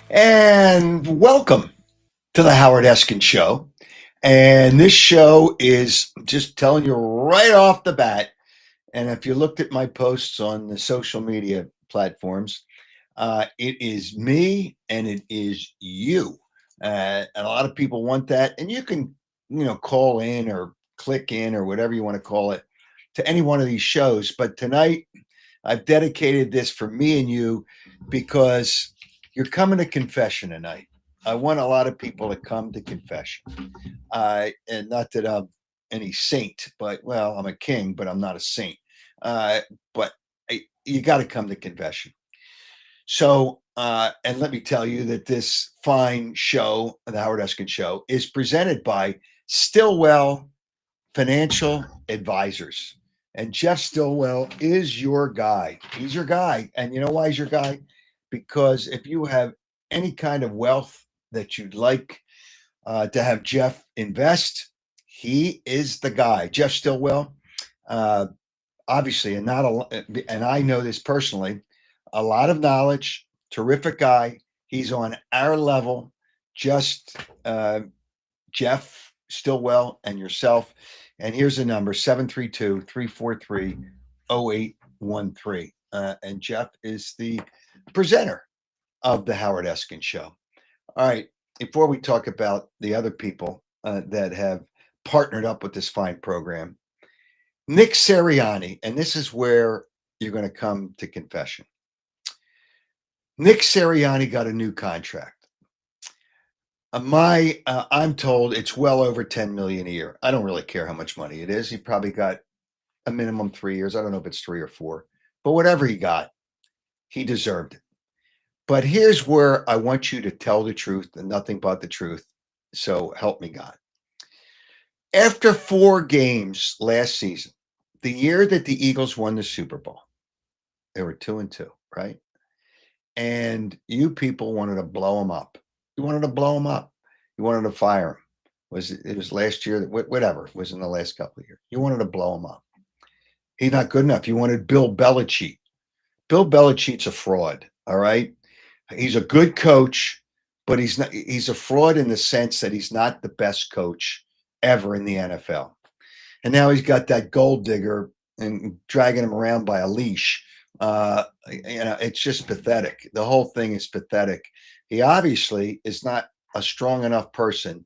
And welcome to the Howard Eskin Show. And this show is just telling you right off the bat. And if you looked at my posts on the social media platforms, it is me and it is you. And a lot of people want that. And you can, call in or click in or whatever you want to call it to any one of these shows. But tonight, I've dedicated this for me and you because you're coming to confession tonight. I want a lot of people to come to confession. And not that I'm any saint, but well, I'm a king, but I'm not a saint. But you got to come to confession. So, and let me tell you that this fine show, the Howard Eskin Show, is presented by Stillwell Financial Advisors. And Jeff Stillwell is your guy. He's your guy. And you know why he's your guy? Because if you have any kind of wealth that you'd like to have Jeff invest, he is the guy. Jeff Stillwell, uh, obviously, and I know this personally, a lot of knowledge, terrific guy. He's on our level, just Jeff Stillwell and yourself. And here's the number 732 343 0813. And Jeff is the presenter of the Howard Eskin Show. All right. Before we talk about the other people that have partnered up with this fine program, Nick Sirianni, and this is where you're going to come to confession. Nick Sirianni got a new contract. I'm told it's well over 10 million a year. I don't really care how much money it is. He probably got a minimum 3 years. I don't know if it's 3 or 4, but whatever he got, he deserved it. But here's where I want you to tell the truth and nothing but the truth. So help me God. After 4 games last season, the year that the Eagles won the Super Bowl, they were 2-2, right? And you people wanted to blow him up. You wanted to blow him up. You wanted to fire him. It was last year? Whatever. It was in the last couple of years. You wanted to blow him up. He's not good enough. You wanted Bill Belichick. Bill Belichick's a fraud. All right. He's a good coach, but he's not. He's a fraud in the sense that he's not the best coach ever in the NFL. And now he's got that gold digger and dragging him around by a leash. It's just pathetic. The whole thing is pathetic. He obviously is not a strong enough person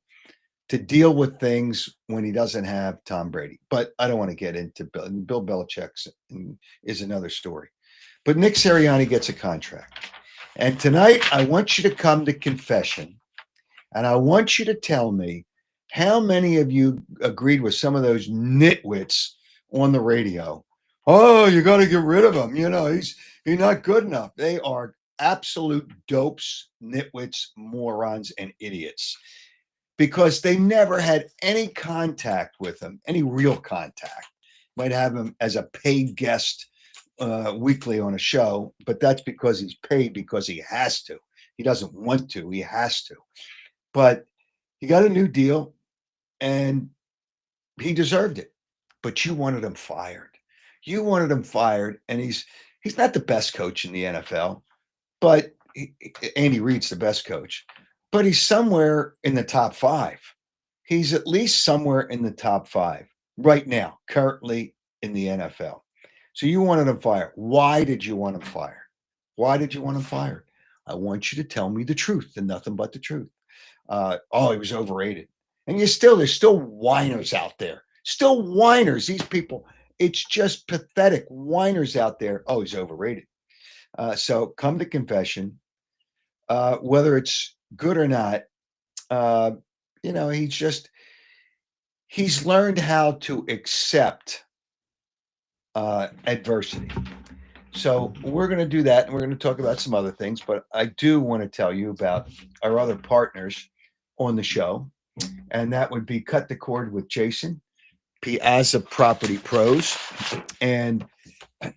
to deal with things when he doesn't have Tom Brady. But I don't want to get into Bill Belichick's is another story. But Nick Sirianni gets a contract. And tonight I want you to come to confession and I want you to tell me how many of you agreed with some of those nitwits on the radio. Oh, you got to get rid of him. He's not good enough. They are absolute dopes, nitwits, morons, and idiots because they never had any contact with him, any real contact. Might have him as a paid guest weekly on a show, but that's because he's paid because he has to. He doesn't want to, he has to. But he got a new deal and he deserved it. But you wanted him fired. You wanted him fired, and he's not the best coach in the NFL, but Andy Reid's the best coach. But he's somewhere in the top five. He's at least somewhere in the top five right now, currently in the NFL. So you wanted him fired. Why did you want him fired? Why did you want him fired? I want you to tell me the truth and nothing but the truth. He was overrated. And there's still whiners out there. Still whiners. These people, it's just pathetic. Whiners out there. Oh, he's overrated. So come to confession, whether it's good or not. Uh, he's learned how to accept adversity. So we're going to do that, and we're going to talk about some other things. But I do want to tell you about our other partners on the show, and that would be Cut the Cord with Jason, Piazza Property Pros, and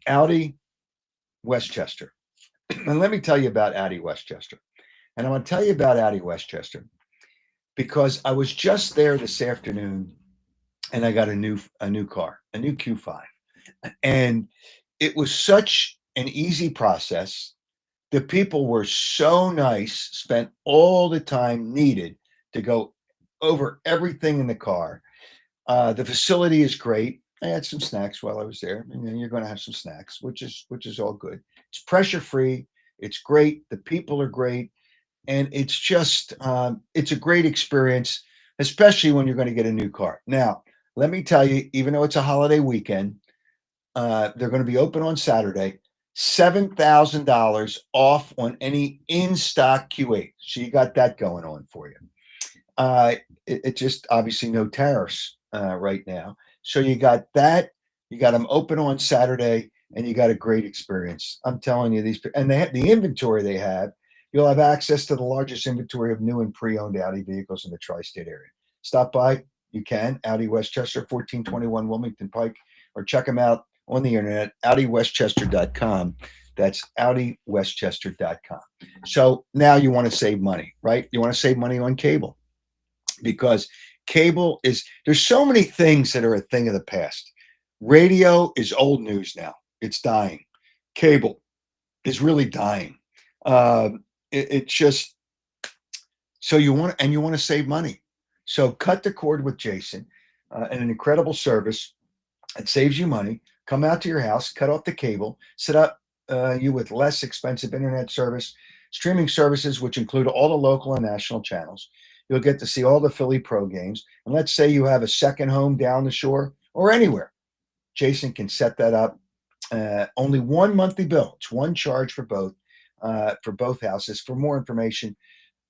Audi Westchester. And let me tell you about Audi Westchester. And I'm going to tell you about Audi Westchester because I was just there this afternoon, and I got a new car, a new Q5, and it was such an easy process The people were so nice, spent all the time needed to go over everything in the car. The facility is great. I had some snacks while I was there, and then you're going to have some snacks, which is all good. It's pressure free. It's great. The people are great, and it's a great experience, especially when you're going to get a new car. Now, let me tell you, even though it's a holiday weekend, they're going to be open on Saturday. $7,000 off on any in stock Q8. So you got that going on for you. Uh, it just obviously no tariffs right now. So you got that. You got them open on Saturday, and you got a great experience. I'm telling you, and they have the inventory they have. You'll have access to the largest inventory of new and pre-owned Audi vehicles in the tri-state area. Stop by, you can. Audi Westchester, 1421 Wilmington Pike, or check them out on the internet, AudiWestchester.com. That's AudiWestchester.com. So now you want to save money, right? You want to save money on cable, because cable there's so many things that are a thing of the past. Radio is old news now. It's dying. Cable is really dying. It just, so you want to save money. So cut the cord with Jason, and an incredible service. It saves you money. Come out to your house, cut off the cable, set up you with less expensive internet service, streaming services, which include all the local and national channels. You'll get to see all the Philly Pro games. And let's say you have a second home down the shore or anywhere. Jason can set that up. Only one monthly bill. It's one charge for both houses. For more information,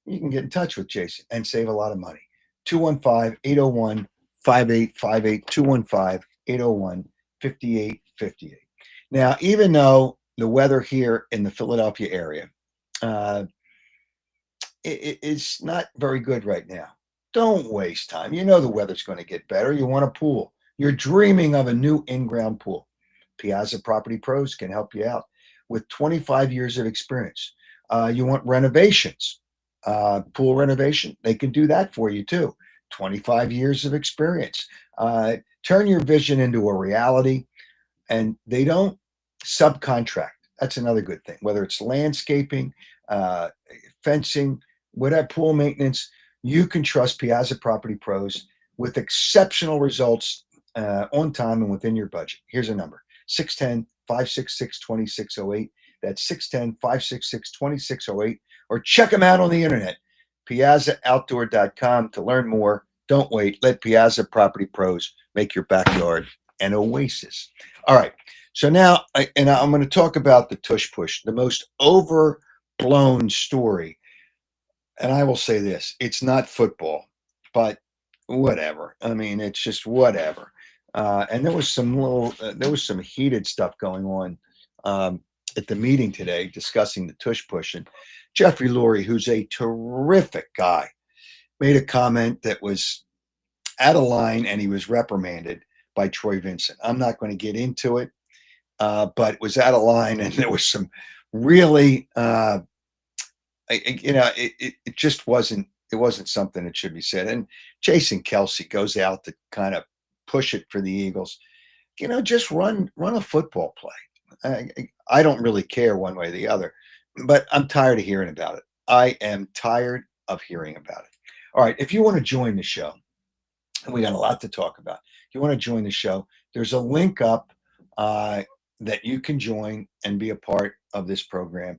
you can get in touch with Jason and save a lot of money. 215-801-5858, 215-801-5858. Now, even though the weather here in the Philadelphia area it's not very good right now, don't waste time. You know the weather's going to get better. You want a pool. You're dreaming of a new in-ground pool. Piazza Property Pros can help you out with 25 years of experience. You want renovations, pool renovation, they can do that for you too. 25 years of experience. Turn your vision into a reality, and they don't subcontract. That's another good thing. Whether it's landscaping, fencing, whatever, pool maintenance, you can trust Piazza Property Pros with exceptional results on time and within your budget. Here's a number: 610-566-2608. That's 610-566-2608. Or check them out on the internet, piazzaoutdoor.com, to learn more. Don't wait. Let Piazza Property Pros make your backyard an oasis. All right. So now, I'm going to talk about the tush push, the most overblown story. And I will say this: it's not football, but whatever. I mean, it's just whatever. And there was some heated stuff going on at the meeting today discussing the tush push. And Jeffrey Lurie, who's a terrific guy, made a comment that was out of line, and he was reprimanded by Troy Vincent. I'm not going to get into it, but it was out of line, and there was some really, it just wasn't. It wasn't something that should be said. And Jason Kelsey goes out to kind of push it for the Eagles. Just run a football play. I don't really care one way or the other, but I'm tired of hearing about it. I am tired of hearing about it. All right, if you want to join the show, and we got a lot to talk about, if you want to join the show, there's a link up that you can join and be a part of this program.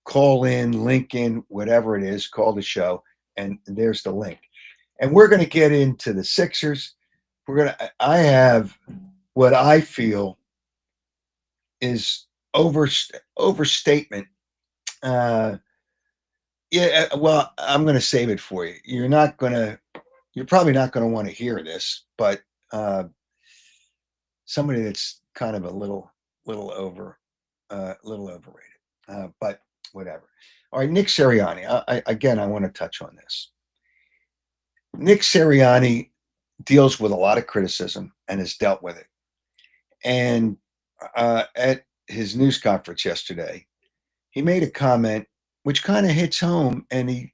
Call in, link in, whatever it is, call the show, and there's the link. And we're going to get into the Sixers. I have what I feel is overstatement. Yeah, well, I'm going to save it for you. You're probably not going to want to hear this, but somebody that's kind of a little overrated, but whatever. All right, Nick Sirianni. I want to touch on this. Nick Sirianni deals with a lot of criticism and has dealt with it. And at his news conference yesterday, he made a comment which kind of hits home, and he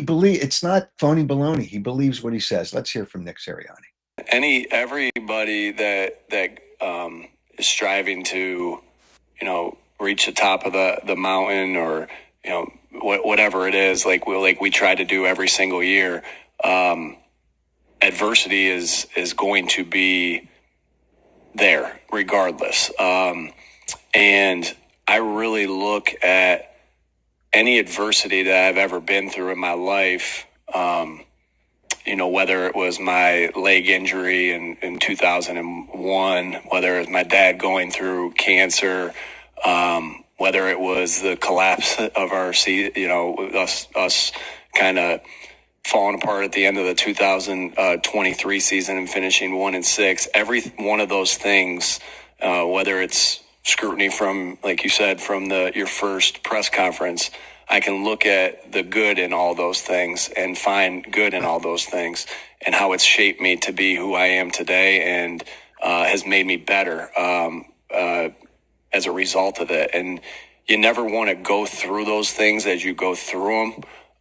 believes it's not phony baloney. He believes what he says. Let's hear from Nick Sirianni. Everybody that is striving to, reach the top of the mountain, or whatever it is, like we try to do every single year. Adversity is going to be there regardless. And I really look at any adversity that I've ever been through in my life, whether it was my leg injury in 2001, whether it was my dad going through cancer, whether it was the collapse of our us kind of falling apart at the end of the 2023 season and finishing 1-6. Every one of those things, whether it's scrutiny from, like you said, from your first press conference, I can look at the good in all those things and find good in all those things, and how it's shaped me to be who I am today, and has made me better as a result of it. And you never want to go through those things as you go through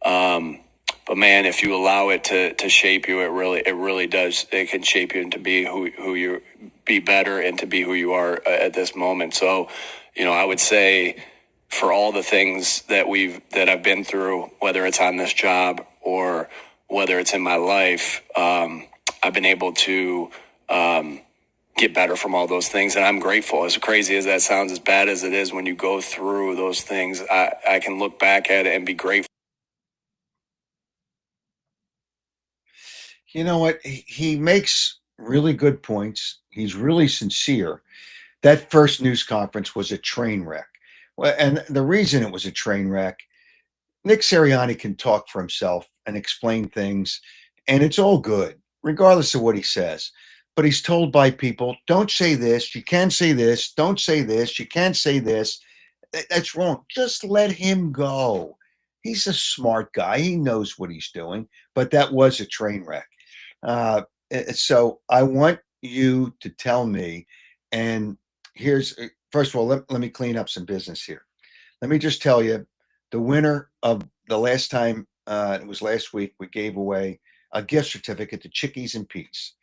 them. But man, if you allow it to shape you, it really does. It can shape you into be who you be better, and to be who you are at this moment. So, I would say, for all the things that I've been through, whether it's on this job or whether it's in my life, I've been able to get better from all those things, and I'm grateful. As crazy as that sounds, as bad as it is, when you go through those things, I can look back at it and be grateful. You know what? He makes really good points. He's really sincere. That first news conference was a train wreck. Well, and the reason it was a train wreck, Nick Sirianni can talk for himself and explain things, and it's all good, regardless of what he says. But he's told by people, don't say this, you can't say this, don't say this, you can't say this. That's wrong. Just let him go. He's a smart guy. He knows what he's doing, but that was a train wreck. So I want you to tell me, and here's first of all, let me clean up some business here. Let me just tell you, the winner of the last time, it was last week, we gave away a gift certificate to Chickies and Pete's.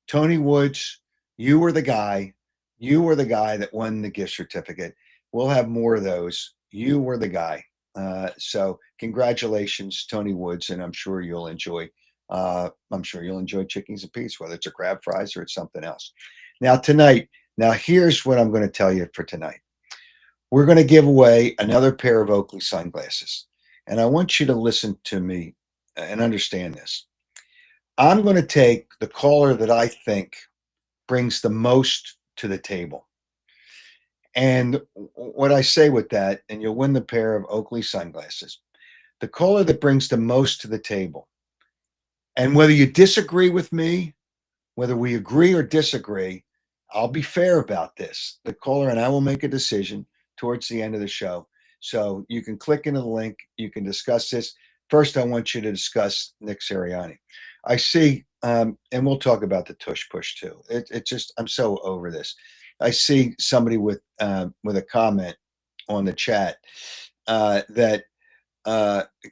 Tony Woods, you were the guy. You were the guy that won the gift certificate. We'll have more of those. You were the guy. So congratulations, Tony Woods, and I'm sure you'll enjoy. I'm sure you'll enjoy Chickies and Pete's, whether it's a crab fries or it's something else. Now tonight, here's what I'm going to tell you for tonight. We're going to give away another pair of Oakley sunglasses, and I want you to listen to me and understand this. I'm going to take the caller that I think brings the most to the table. And what I say with that, and you'll win the pair of Oakley sunglasses, the caller that brings the most to the table. And whether you disagree with me, whether we agree or disagree, I'll be fair about this. The caller and I will make a decision towards the end of the show. So you can click into the link. You can discuss this. First, I want you to discuss Nick Sirianni. I see, and we'll talk about the tush push too. It just, I'm so over this. I see somebody with a comment on the chat that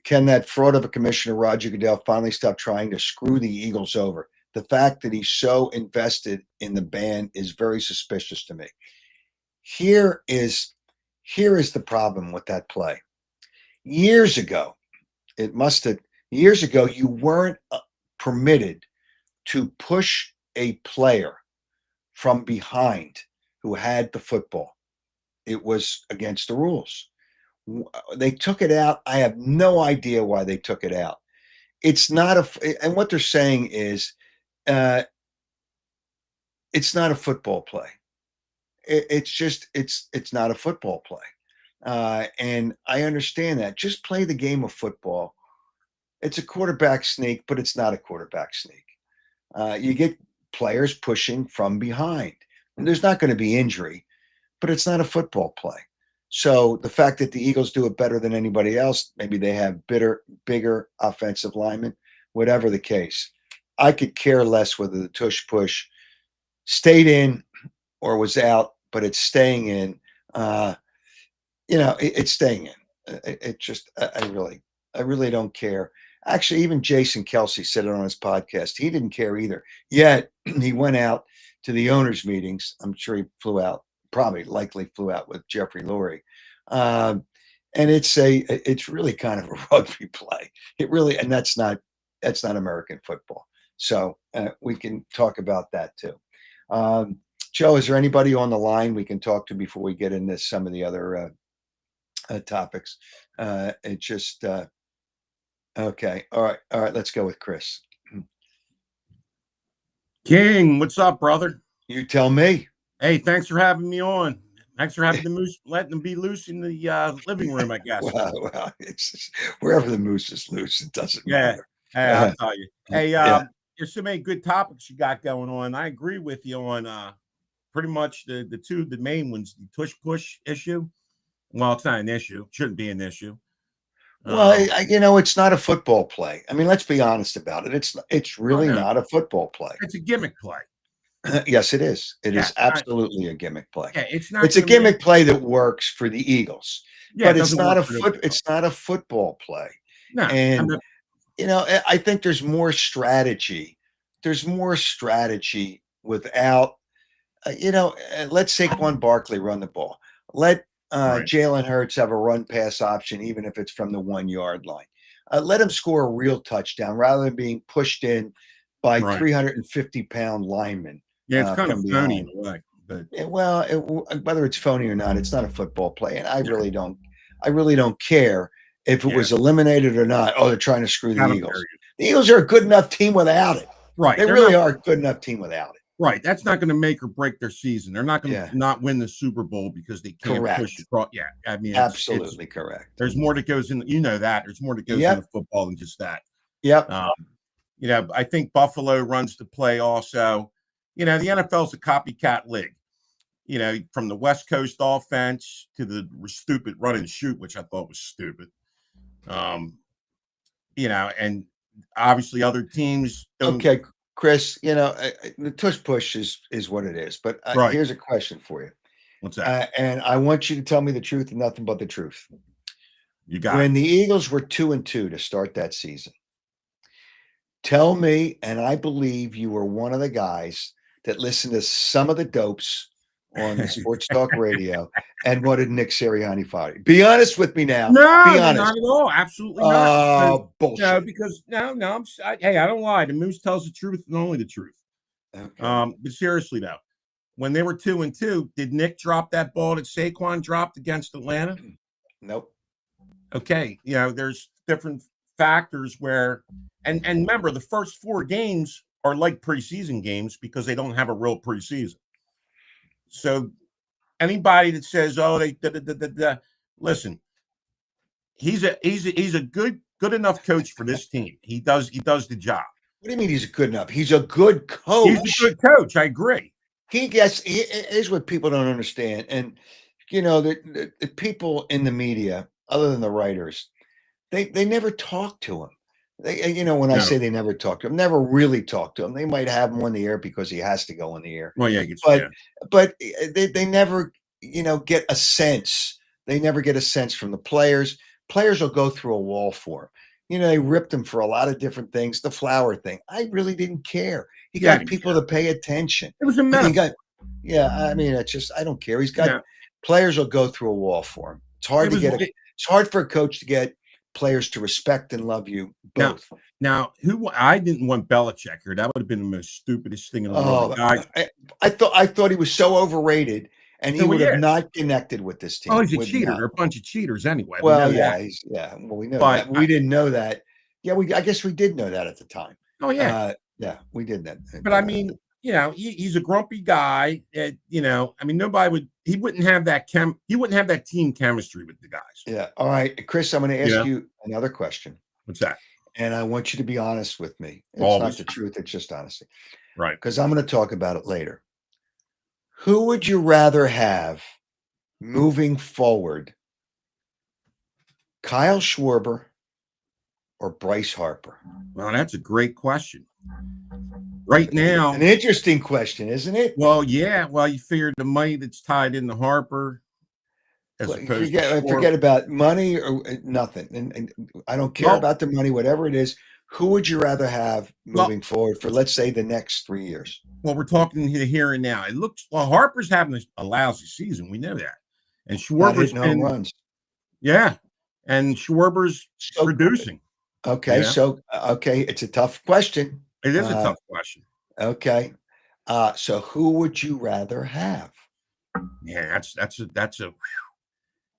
can that fraud of a commissioner, Roger Goodell, finally stop trying to screw the Eagles over? The fact that he's so invested in the band is very suspicious to me. Here is the problem with that play. Years ago, you weren't permitted to push a player from behind who had the football. It was against the rules. They took it out. I have no idea why they took it out. It's not and what they're saying is, it's not a football play. It's not a football play. And I understand that. Just play the game of football. It's a quarterback sneak, but it's not a quarterback sneak. You get players pushing from behind. And there's not going to be injury, but it's not a football play. So the fact that the Eagles do it better than anybody else, maybe they have bigger offensive linemen, whatever the case, I could care less whether the tush push stayed in or was out, but it's staying in. It's staying in. It just, I really don't care. Actually, even Jason Kelsey said it on his podcast. He didn't care either. Yet he went out to the owners' meetings. I'm sure he flew out probably likely flew out with Jeffrey Lurie. And it's really kind of a rugby play. It really, and that's not American football. So we can talk about that too. Joe, is there anybody on the line we can talk to before we get into some of the other topics? It just okay. All right. Let's go with Chris. King, what's up, brother? You tell me. Hey, thanks for having me on. Thanks for having the moose, letting them be loose in the living room, I guess. Well, it's just, wherever the moose is loose, it doesn't matter. Hey, I'll tell you. Hey, there's so many good topics you got going on. I agree with you on pretty much the main ones. The tush push issue. Well, it's not an issue. It shouldn't be an issue. Well, it's not a football play. I mean, let's be honest about it. It's really not a football play. It's a gimmick play. Yes, it is. It is absolutely a gimmick play. Yeah, it's a gimmick play that works for the Eagles, but it's not a football play. No, and I think there's more strategy. There's more strategy without, let Saquon Barkley run the ball. Let Jalen Hurts have a run pass option, even if it's from the 1 yard line. Let him score a real touchdown rather than being pushed in by 350-pound linemen. Yeah, it's kind of phony in a way. But whether it's phony or not, it's not a football play, and I really don't care if it was eliminated or not. Oh, they're trying to screw the Eagles. The Eagles are a good enough team without it. Right, they really are a good enough team without it. Right, that's not going to make or break their season. They're not going to not win the Super Bowl because they can't push across. Yeah, I mean, absolutely correct. There's more that goes in. That there's more that goes into football than just that. Yep. I think Buffalo runs the play also. The NFL is a copycat league. From the West Coast offense to the stupid run and shoot, which I thought was stupid. And obviously other teams. Okay, Chris, the tush push is what it is. But here's a question for you. What's that? And I want you to tell me the truth and nothing but the truth. You got when the Eagles were 2-2 to start that season. Tell me, and I believe you were one of the guys that listened to some of the dopes on the Sports Talk Radio and wanted Nick Sirianni fired. Be honest with me now. No, be honest. Not at all. Absolutely not. Oh, bullshit. No, because hey, I don't lie. The Moose tells the truth and only the truth. Okay. But seriously though, when they were 2-2, did Nick drop that ball that Saquon dropped against Atlanta? Nope. Okay, there's different factors where, and remember, the first 4 games are like preseason games because they don't have a real preseason. So anybody that says, "Oh, they listen," he's a good enough coach for this team. He does the job. What do you mean he's good enough? He's a good coach. He's a good coach. I agree. Here's what people don't understand, and the people in the media, other than the writers, they never talk to him. When I say they never talk to him, never really talk to him. They might have him on the air because he has to go on the air. Well, yeah, but they never, get a sense. They never get a sense from the players. Players will go through a wall for him. They ripped him for a lot of different things. The flower thing, I really didn't care. He got people to pay attention. It was a mess. I mean, it's just I don't care. He's got players will go through a wall for him. It's hard it's hard for a coach to get players to respect and love you both. Now, I didn't want Belichick here. That would have been the most stupidest thing in the world. I thought he was so overrated, and he would have not connected with this team. Oh, he's a cheater. They're a bunch of cheaters anyway. Well, well, we know that. We didn't know that. Yeah, I guess we did know that at the time. Oh yeah, we did that. But I mean, he's a grumpy guy. I mean, he wouldn't have that team chemistry with the guys. Yeah. All right, Chris, I'm going to ask you another question. What's that? And I want you to be honest with me. It's Always. not the truth. It's just honesty. Right. Because I'm going to talk about it later. Who would you rather have moving forward? Kyle Schwarber or Bryce Harper? Well, that's a great question. Right now, an interesting question, isn't it? Well, yeah. Well, you figure the money that's tied into Harper, forget about money or nothing, and I don't care about the money, whatever it is. Who would you rather have Well, moving forward for, let's say, the next 3 years? well, we're talking here and now. It looks well. Harper's having a lousy season. We know that, and Not Schwarber's hitting home been runs. yeah, and Schwarber's So, producing. okay, it's a tough question. It is a tough question. Okay. So who would you rather have? Yeah, that's a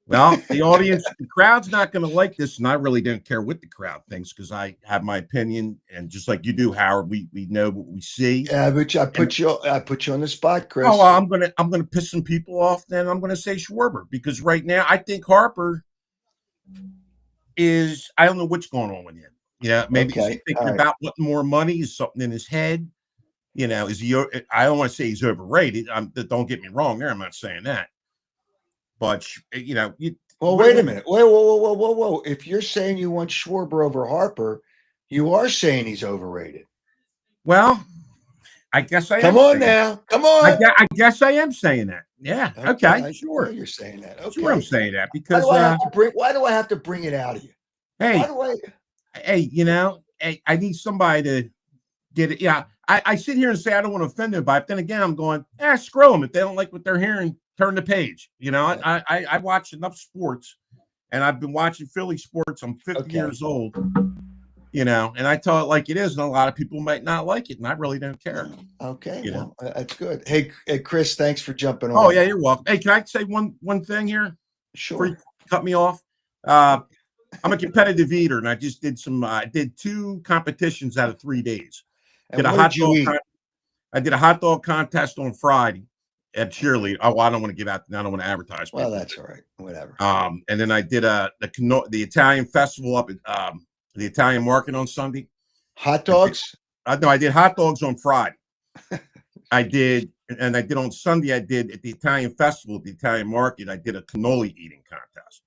well, the audience, the crowd's not going to like this, and I really don't care what the crowd thinks because I have my opinion, and just like you do, Howard, we know what we see. Yeah, but I put you on the spot, Chris. Oh, well, I'm gonna piss some people off. Then I'm gonna say Schwarber because right now I think Harper is. I don't know what's going on with him. Yeah, maybe Okay, he's thinking all right. about what more money is something in his head. You know, is he? I don't want to say he's overrated. Don't get me wrong. There, I'm not saying that. But you know, Well, wait a minute. Whoa. If you're saying you want Schwarber over Harper, you are saying he's overrated. Well, I guess I Come am. on now. Come on. I guess I am saying that. Yeah. Okay. Sure. You're saying that. Okay. Sure, I'm saying that because why do I have to bring it out of you? hey, Why do hey, hey, I need somebody to get it. Yeah. I sit here and say I don't want to offend them, but then again, I'm going, screw them. If they don't like what they're hearing, turn the page. I watch enough sports, and I've been watching Philly sports. I'm 50 years old. And I tell it like it is, and a lot of people might not like it, and I really don't care. Okay, that's good. Hey, Chris, thanks for jumping on. Oh yeah, you're welcome. Hey, can I say one thing here? Sure. Before you cut me off. I'm a competitive eater, and I just did I did 2 competitions out of 3 days. I did a hot dog contest on Friday at cheerlead. Oh, I don't want to give out. I don't want to advertise. Well, that's all right. Whatever. And then I did the Italian festival up at the Italian market on Sunday. Hot dogs? I did hot dogs on Friday. I did on Sunday. I did at the Italian festival at the Italian market. I did a cannoli eating contest.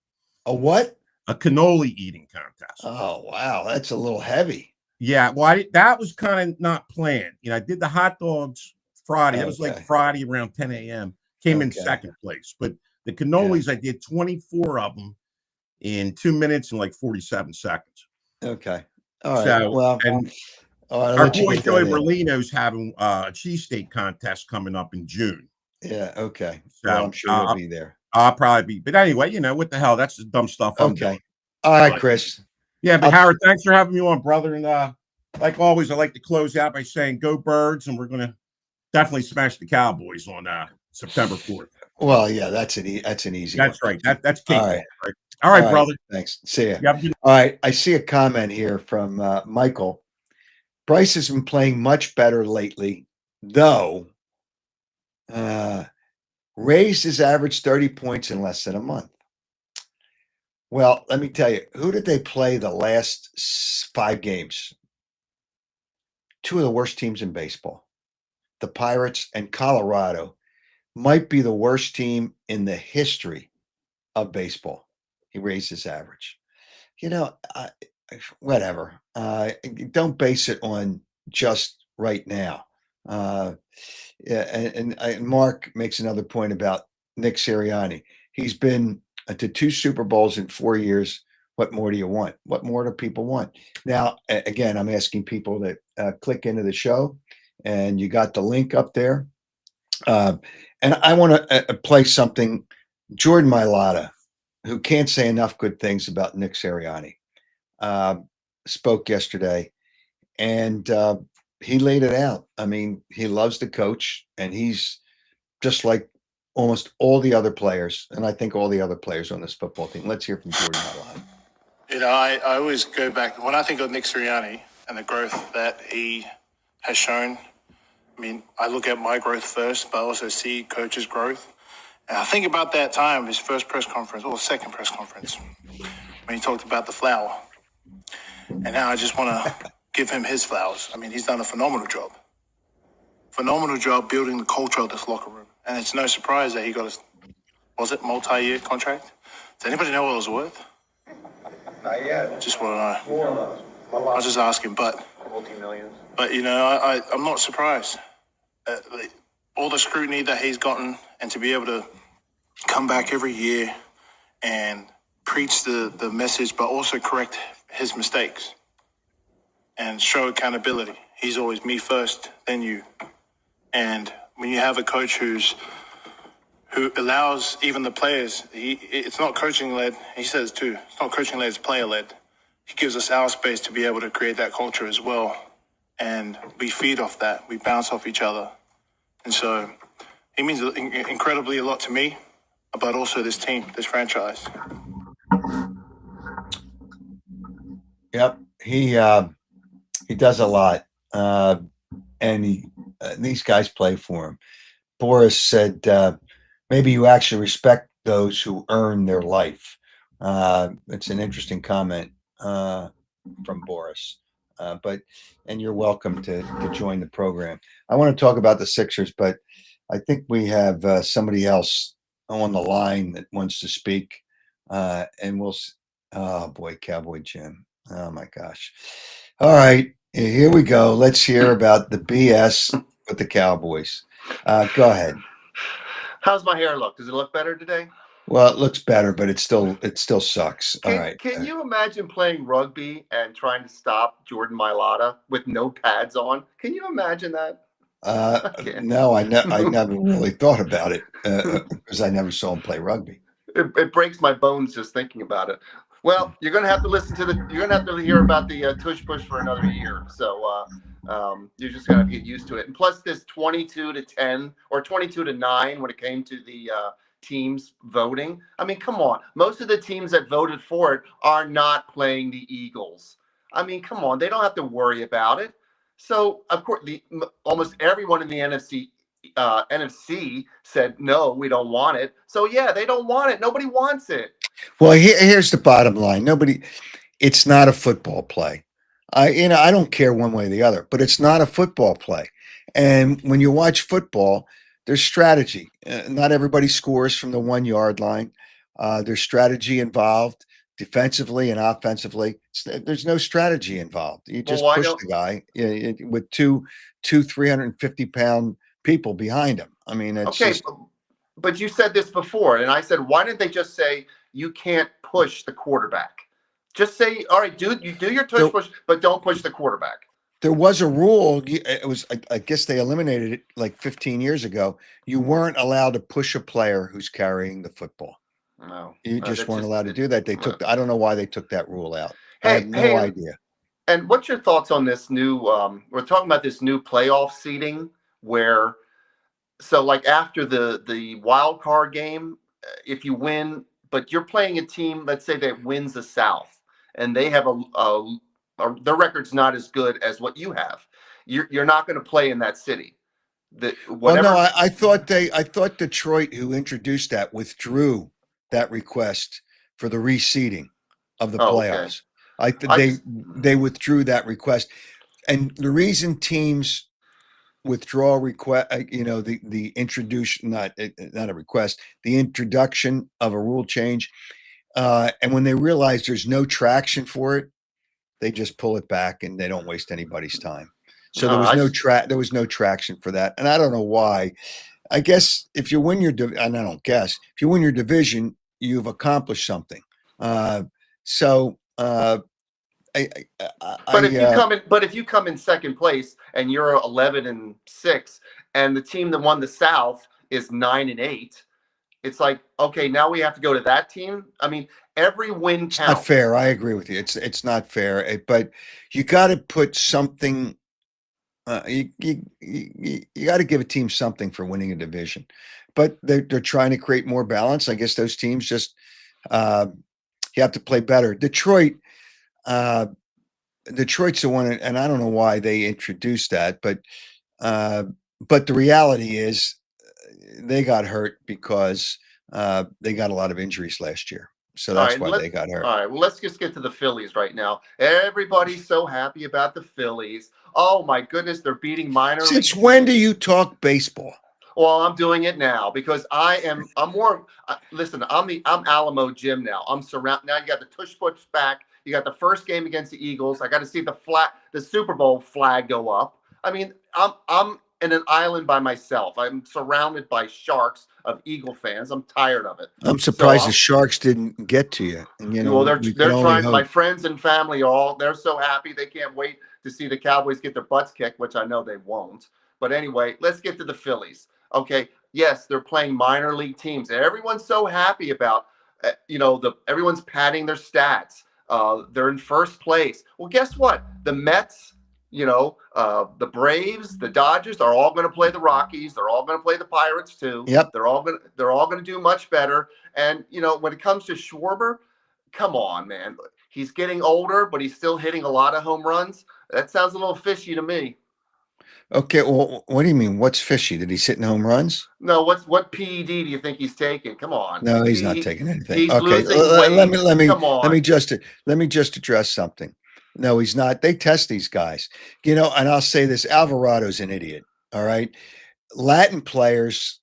A what? A cannoli eating contest. Oh wow, that's a little heavy. Yeah, well, that was kind of not planned. I did the hot dogs Friday. It was like Friday around 10 a.m. Came in second place, but the cannolis I did 24 of them in 2 minutes and like 47 seconds. Okay. All right. So, well, and our boy Joey Berlino's having a cheesesteak contest coming up in June. Yeah. Okay. So well, I'm sure you'll be there. I'll probably be. But anyway, what the hell? That's the dumb stuff. Okay. All right, Chris. Yeah, but Howard, thanks for having me on, brother. And like always, I like to close out by saying go Birds, and we're going to definitely smash the Cowboys on September 4th. Well, yeah, that's an easy That's one. Right. That's key. All right. All right, brother. Thanks. See ya. All right. I see a comment here from Michael. Bryce has been playing much better lately, though. Raised his average 30 points in less than a month. Well, let me tell you, who did they play the last 5 games? 2 of the worst teams in baseball. The Pirates and Colorado might be the worst team in the history of baseball. He raised his average. Whatever. Don't base it on just right now. And Mark makes another point about Nick Sirianni. He's been to 2 Super Bowls in 4 years. What more do you want? What more do people want? Now, again, I'm asking people that click into the show, and you got the link up there. And I want to play something. Jordan Mailata, who can't say enough good things about Nick Sirianni, spoke yesterday, and he laid it out. I mean, he loves the coach, and he's just like almost all the other players, and I think all the other players on this football team. Let's hear from Jordan Mailata. I always go back when I think of Nick Sirianni and the growth that he has shown. I mean, I look at my growth first, but I also see coach's growth. And I think about that time, his first press conference, or second press conference, when he talked about the flower. And now I just want to give him his flowers. I mean, he's done a phenomenal job. Phenomenal job building the culture of this locker room. And it's no surprise that he got multi-year contract? Does anybody know what it was worth? Not yet. Just want to know. More or less. I was just asking, but Multi-millions. But, I'm not surprised. All the scrutiny that he's gotten, and to be able to come back every year and preach the message, but also correct his mistakes. and show accountability. He's always me first, then you. And when you have a coach who allows even the players, it's not coaching led. He says too, it's not coaching led, it's player led. He gives us our space to be able to create that culture as well. And we feed off that. We bounce off each other. And so he means incredibly a lot to me, but also this team, this franchise. Yep, he does a lot, and these guys play for him. Boris said, maybe you actually respect those who earn their life. It's an interesting comment from Boris. And you're welcome to join the program. I want to talk about the Sixers, but I think we have somebody else on the line that wants to speak. And oh boy, Cowboy Jim. Oh my gosh. All right, here we go. Let's hear about the BS with the Cowboys. Go ahead. How's my hair look? Does it look better today? Well, it looks better, but it still sucks. All right. Can you imagine playing rugby and trying to stop Jordan Mailata with no pads on? Can you imagine that? No, I never really thought about it because I never saw him play rugby. It breaks my bones just thinking about it. Well, you're going to have to you're going to have to hear about the tush push for another year. So you're just going to get used to it. And plus this 22-10 or 22-9 when it came to the teams voting. I mean, come on. Most of the teams that voted for it are not playing the Eagles. I mean, come on. They don't have to worry about it. So, of course, almost everyone in the NFC said, no, we don't want it. So, yeah, they don't want it. Nobody wants it. Well, here's the bottom line. It's not a football play. I don't care one way or the other, but it's not a football play. And when you watch football, there's strategy. Not everybody scores from the 1 yard line. There's strategy involved defensively and offensively. There's no strategy involved. You just push the guy with two 350-pound people behind him. I mean, it's okay. But you said this before, and I said, why didn't they just say you can't push the quarterback? Just say, all right, dude, you do your tush push, but don't push the quarterback. There was a rule. It was, I guess they eliminated it like 15 years ago. You weren't allowed to push a player who's carrying the football. No, you just weren't allowed to do that. They took. I don't know why they took that rule out. I have no idea. And what's your thoughts on this new? We're talking about this new playoff seeding, where, so like after the wild card game, if you win, but you're playing a team, let's say that wins the South, and they have their record's not as good as what you have. You're not going to play in that city. Well, no, I thought Detroit, who introduced that, withdrew that request for the reseeding of the playoffs. Okay. They withdrew that request, and the reason teams withdraw request, the introduction, not a request, the introduction of a rule change, and when they realize there's no traction for it, they just pull it back and they don't waste anybody's time. So there was no traction for that, and I don't know why. I guess if you win if you win your division, you've accomplished something. But if you come in second place and you're 11-6, and the team that won the South is 9-8, it's like, okay, now we have to go to that team. I mean, every win counts. It's not fair. I agree with you. It's not fair. But you got to put something. You got to give a team something for winning a division, but they're trying to create more balance. I guess those teams just you have to play better. Detroit's the one, and I don't know why they introduced that, but the reality is they got hurt because they got a lot of injuries last year. So that's why they got hurt. All right. Well, let's just get to the Phillies right now. Everybody's so happy about the Phillies. Oh my goodness, they're beating minor league. Since when do you talk baseball? Well, I'm doing it now because I'm more. Listen, I'm Alamo Jim now. I'm surrounded now. You got the tush push back. You got the first game against the Eagles. I got to see the Super Bowl flag go up. I mean, I'm in an island by myself. I'm surrounded by sharks of Eagle fans. I'm tired of it. I'm surprised the Sharks didn't get to you. And, well, they're trying. My friends and family they're so happy. They can't wait to see the Cowboys get their butts kicked, which I know they won't. But anyway, let's get to the Phillies. Okay, yes, they're playing minor league teams. Everyone's so happy about, everyone's padding their stats. They're in first place. Well, guess what? The Mets, the Braves, the Dodgers are all going to play the Rockies. They're all going to play the Pirates too. Yep. They're all going to do much better. And when it comes to Schwarber, come on, man. He's getting older, but he's still hitting a lot of home runs. That sounds a little fishy to me. Okay, well, what do you mean? What's fishy? Did he hit in home runs? No, what PED do you think he's taking? Come on. No, he's not taking anything. He's Okay, losing weight. Come on. let me just address something. No, he's not. They test these guys, and I'll say this: Alvarado's an idiot. All right, Latin players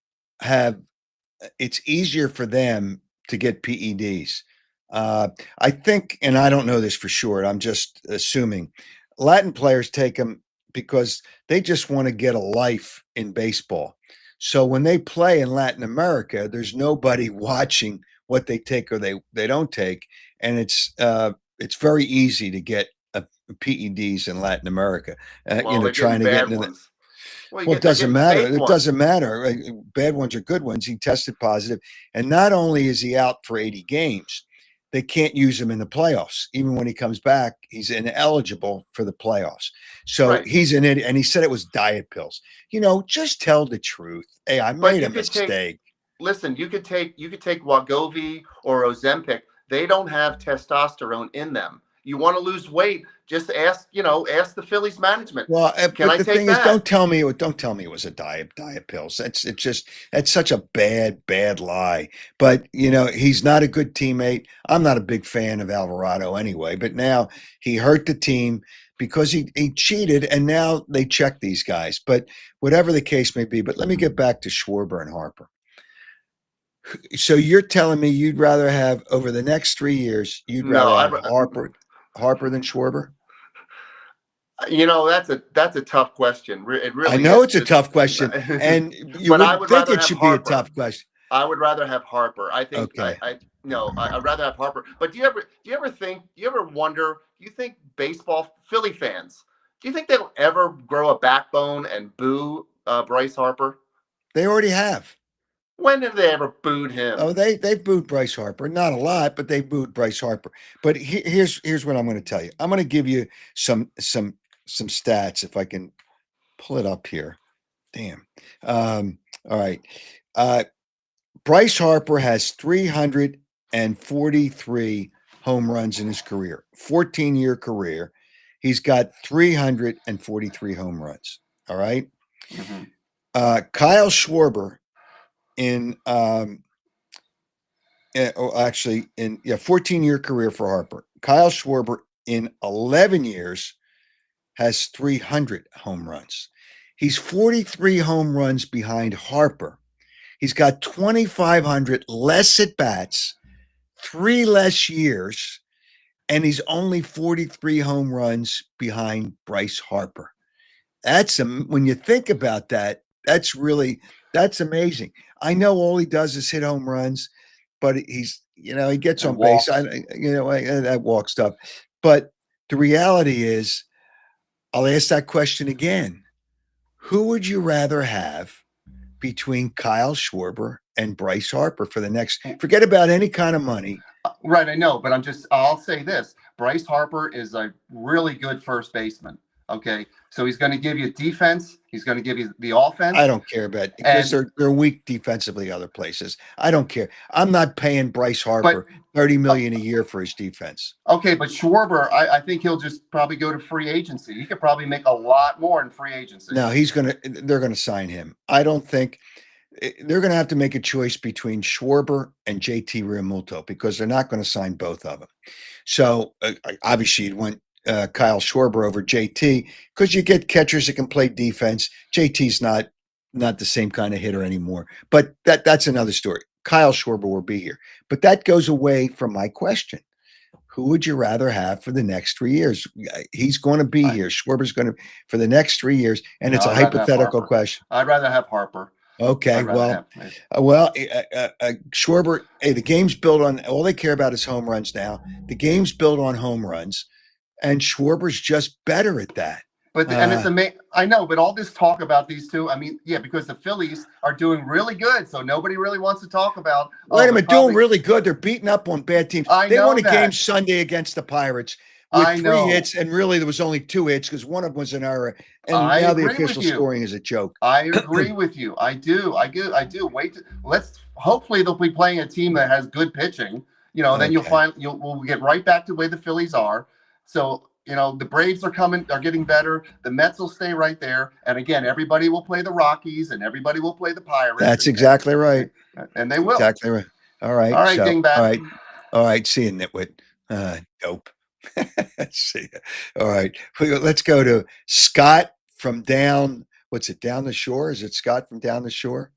it's easier for them to get PEDs. I think, and I don't know this for sure. I'm just assuming Latin players take them because they just want to get a life in baseball. So when they play in Latin America, there's nobody watching what they take or they don't take, and it's very easy to get PEDs in Latin America. Trying to get into the. Well, it doesn't matter. It doesn't matter. Bad ones are good ones. He tested positive, and not only is he out for 80 games, they can't use him in the playoffs. Even when he comes back, he's ineligible for the playoffs. So right. He's an idiot. And he said it was diet pills. Just tell the truth. Hey, I made a mistake. Listen, you could take Wegovy or Ozempic. They don't have testosterone in them. You want to lose weight, just ask the Phillies management. Well, but the thing is, don't tell me it was a diet pills. That's such a bad lie. But he's not a good teammate. I'm not a big fan of Alvarado anyway. But now he hurt the team because he cheated, and now they check these guys. But whatever the case may be. But let me get back to Schwarber and Harper. So you're telling me you'd rather have over the next 3 years, have Harper than Schwarber? That's a tough question. It really. I know it's a tough question, and you would think it should be a tough question. I would rather have Harper. I think. Okay. I'd rather have Harper. But do you ever wonder? Do you think Philly fans? Do you think they'll ever grow a backbone and boo Bryce Harper? They already have. When have they ever booed him? Oh, they booed Bryce Harper. Not a lot, but they booed Bryce Harper. But here's what I'm going to tell you. I'm going to give you some stats if I can pull it up here. Damn. All right. Bryce Harper has 343 home runs in his career. 14-year career. He's got 343 home runs. All right. Mm-hmm. Kyle Schwarber in 14-year career for Harper. Kyle Schwarber in 11 years has 300 home runs. He's 43 home runs behind Harper. He's got 2,500 less at bats, 3 less years, and he's only 43 home runs behind Bryce Harper. When you think about that, that's amazing. I know all he does is hit home runs, but he gets on base. That walk stuff. But the reality is, I'll ask that question again. Who would you rather have between Kyle Schwarber and Bryce Harper for the next, forget about any kind of money. Right, I know, but I'll say this. Bryce Harper is a really good first baseman. Okay, so he's going to give you defense. He's going to give you the offense. I don't care about because they're weak defensively other places. I don't care. I'm not paying Bryce Harper $30 million a year for his defense. Okay, but Schwarber, I think he'll just probably go to free agency. He could probably make a lot more in free agency. No, they're going to sign him. I don't think they're going to have to make a choice between Schwarber and JT Realmuto because they're not going to sign both of them. So obviously you'd want Kyle Schwarber over JT because you get catchers that can play defense. JT's not the same kind of hitter anymore, but that's another story. Kyle Schwarber will be here, but that goes away from my question. Who would you rather have for the next 3 years? He's going to be here. Schwarber's going to for the next 3 years, and it's a hypothetical question. I'd rather have Harper. Okay, Schwarber. Hey, the game's built on all they care about is home runs now. The game's built on home runs. and Schwarber's just better at that. But and it's amazing. I know, but all this talk about these two, I mean, yeah, because the Phillies are doing really good, so nobody really wants to talk about. Wait a minute, doing really good. They're beating up on bad teams. They know won a that. game Sunday against the Pirates with I 3 know. hits, and really there was only 2 hits because one of them was an error. And I now the agree with official you. scoring is a joke. I agree with you. I do. Wait. Let's. Hopefully, they'll be playing a team that has good pitching. Then we'll get right back to the way the Phillies are. So the Braves are getting better. The Mets will stay right there. And again, everybody will play the Rockies and everybody will play the Pirates. That's exactly right. And they will. Exactly right. All right. All right, so, dingbat. All right. See you, nitwit. Dope. See ya. All right. Let's go to Scott from down. What's it? Down the shore? Is it Scott from down the shore?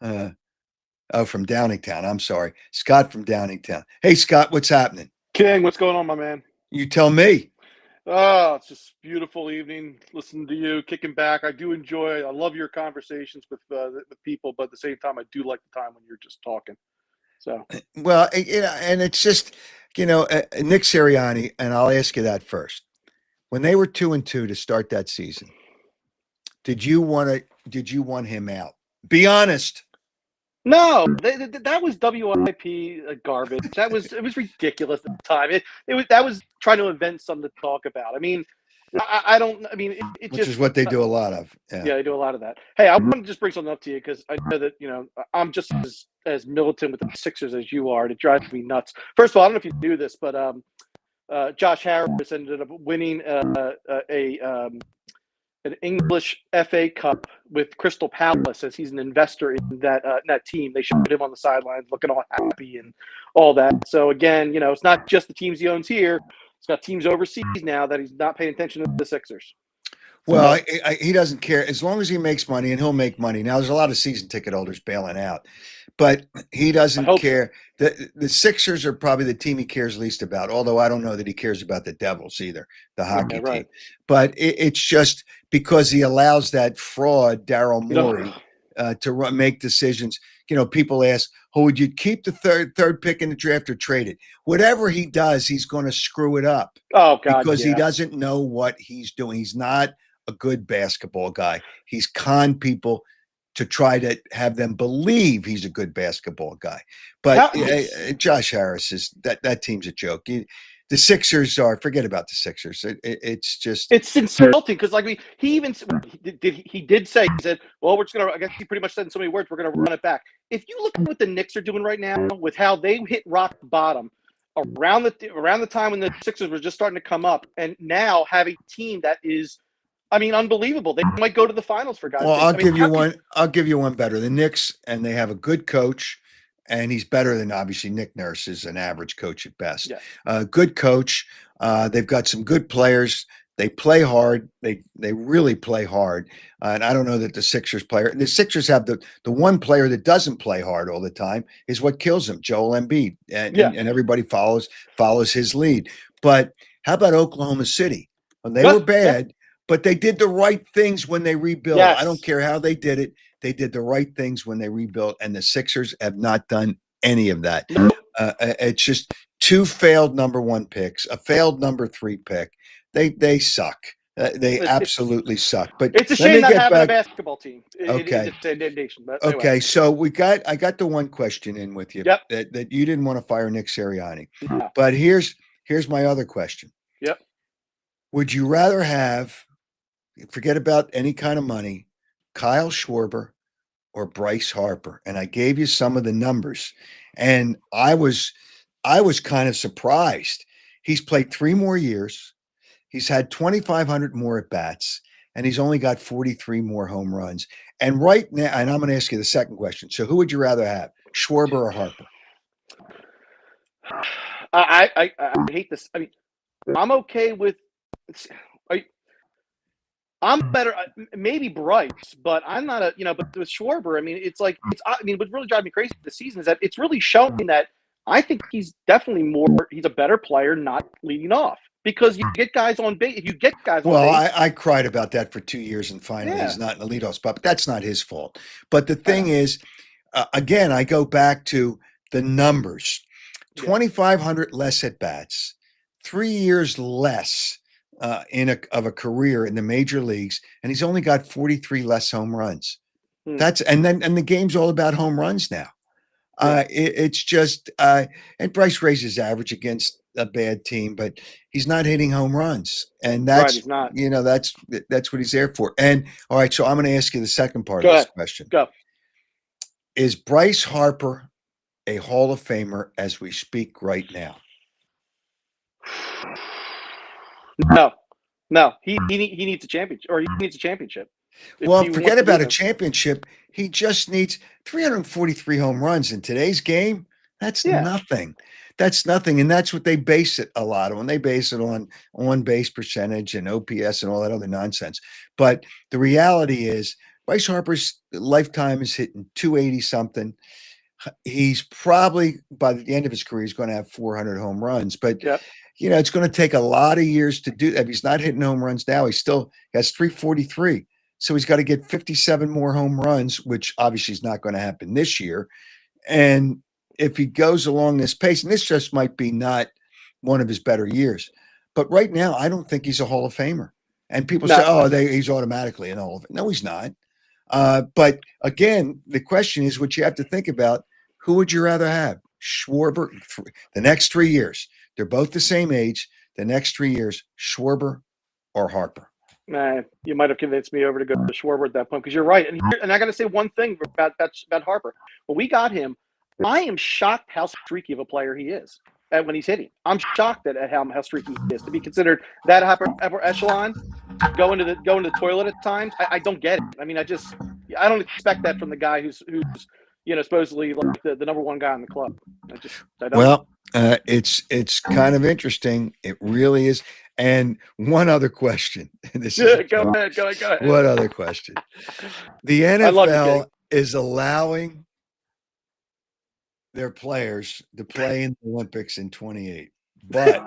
From Downingtown. I'm sorry. Scott from Downingtown. Hey, Scott, what's happening? King, what's going on, my man? You tell me. Oh, it's just a beautiful evening listening to you, kicking back. I love your conversations with the people, but at the same time, I do like the time when you're just talking. So, well, and it's just, Nick Sirianni, and I'll ask you that first. When they were 2-2 to start that season, did you want him out? Be honest. No, that was WIP garbage. It was ridiculous at the time. That was trying to invent something to talk about. I mean, I don't. I mean, it which just is what they do a lot of. Yeah, I do a lot of that. Hey, I want to just bring something up to you because I know that I'm just as militant with the Sixers as you are. It drives me nuts. First of all, I don't know if you do this, but Josh Harris ended up winning an English FA Cup with Crystal Palace as he's an investor in that team. They showed him on the sidelines looking all happy and all that. So again, it's not just the teams he owns here. He's got teams overseas now that he's not paying attention to the Sixers. Well, he doesn't care as long as he makes money, and he'll make money. Now, there's a lot of season ticket holders bailing out, but he doesn't care. The Sixers are probably the team he cares least about, although I don't know that he cares about the Devils either, the hockey team. But it's just because he allows that fraud, Daryl Morey, to make decisions. People ask, would you keep the third pick in the draft or trade it? Whatever he does, he's going to screw it up. Oh, God, because he doesn't know what he's doing. He's not a good basketball guy. He's conned people to try to have them believe he's a good basketball guy. But Josh Harris that team's a joke. The Sixers forget about the Sixers. It's insulting because he did say, he said, well, we're just gonna, I guess he pretty much said in so many words, we're gonna run it back. If you look at what the Knicks are doing right now with how they hit rock bottom around the time when the Sixers were just starting to come up, and now have a team that is, unbelievable. They might go to the finals for God's sake. I'll give you one better. The Knicks, and they have a good coach, and he's better than obviously Nick Nurse is an average coach at best. Yeah. Good coach. They've got some good players. They play hard. They really play hard. And I don't know that the Sixers have the one player that doesn't play hard all the time is what kills them, Joel Embiid, and everybody follows his lead. But how about Oklahoma City? Well, they were bad. But they did the right things when they rebuilt. Yes. I don't care how they did it. They did the right things when they rebuilt, and the Sixers have not done any of that. Nope. It's just 2 failed number 1 picks, a failed number 3 pick. They suck. They absolutely suck. But it's a shame not having a basketball team. Okay. But okay. Anyway. So I got the one question in with you that you didn't want to fire Nick Sirianni. No. But here's my other question. Yep. Would you rather have, forget about any kind of money, Kyle Schwarber or Bryce Harper? And I gave you some of the numbers, and I was kind of surprised. He's played 3 more years. He's had 2,500 more at bats, and he's only got 43 more home runs. And right now, and I'm going to ask you the second question. So who would you rather have, Schwarber or Harper? I hate this. I'm okay with. I'm better, maybe Bryce, but I'm not but with Schwarber, what really drives me crazy this season is that it's really showing that I think he's definitely he's a better player not leading off because you get guys on base. If you get guys on base. Well, I cried about that for 2 years, and finally he's not in the leadoff spot, but that's not his fault. But the thing is, again, I go back to the numbers, 2,500 less at bats, 3 years less of a career in the major leagues, and he's only got 43 less home runs. Hmm. And the game's all about home runs now. It's just and Bryce raises average against a bad team, but he's not hitting home runs, and Right, he's not. that's what he's there for. And all right, so I'm going to ask you the second part Go of this ahead. question: Go. Is Bryce Harper a Hall of Famer as we speak right now? No. He needs a championship, or he needs a championship. Well, If he forget wants to do about a this. championship. He just needs 343 home runs in today's game. That's Yeah. nothing. That's nothing. And that's what they base it a lot on. They base it on base percentage and OPS and all that other nonsense. But the reality is Bryce Harper's lifetime is hitting 280 something. He's probably by the end of his career, he's going to have 400 home runs. But Yep. it's going to take a lot of years to do that. If he's not hitting home runs now, he still has 343. So he's got to get 57 more home runs, which obviously is not going to happen this year. And if he goes along this pace, and this just might be not one of his better years, but right now, I don't think he's a Hall of Famer. And people say, No. he's automatically in the Hall of Fame. No, he's not. But again, the question is what you have to think about. Who would you rather have? Schwarber, the next 3 years. They're both the same age. The next 3 years, Schwarber or Harper. Man, you might have convinced me over to go to Schwarber at that point, because you're right. And I got to say one thing about Harper. When we got him, I am shocked how streaky of a player he is when he's hitting. I'm shocked at how streaky he is to be considered that upper echelon. Go into the toilet at times. I don't get it. I mean, I don't expect that from the guy who's supposedly like the number one guy in the club. I don't. Well, it's kind of interesting. It really is. And one other question. This is Go ahead. What other question? The I love you, NFL King. is allowing their players to play in the Olympics in 28, but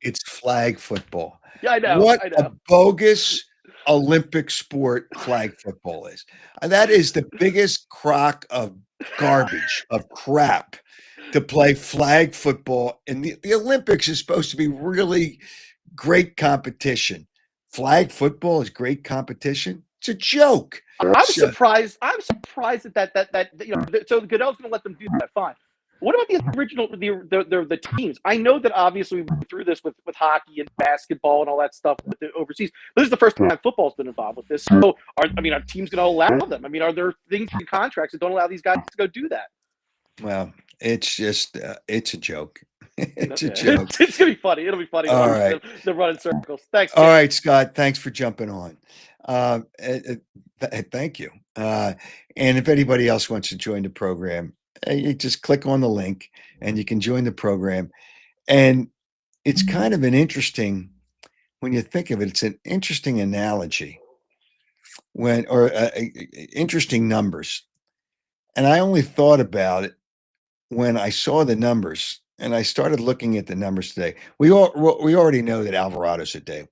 it's flag football. Yeah, I know. What I a know. bogus Olympic sport flag football is. And that is the biggest crock of garbage, of crap, to play flag football. And the Olympics is supposed to be really great competition. Flag football is great competition. It's a joke. I'm surprised. I'm surprised that So Goodell's going to let them do that. Fine. What about the original the teams? I know that obviously we went through this with hockey and basketball and all that stuff with the overseas. This is the first time football's been involved with this. So are teams going to allow them? I mean, are there things in contracts that don't allow these guys to go do that? Well, it's just it's a joke. It's a Okay. joke. It's gonna be funny. It'll be funny. All right. They're running circles. Thanks. All Ken. right, Scott. Thanks for jumping on. Thank you. And if anybody else wants to join the program, you just click on the link and you can join the program. And it's kind of an interesting, when you think of it, it's an interesting analogy interesting numbers. And I only thought about it when I saw the numbers and I started looking at the numbers today. We already know that Alvarado's a day,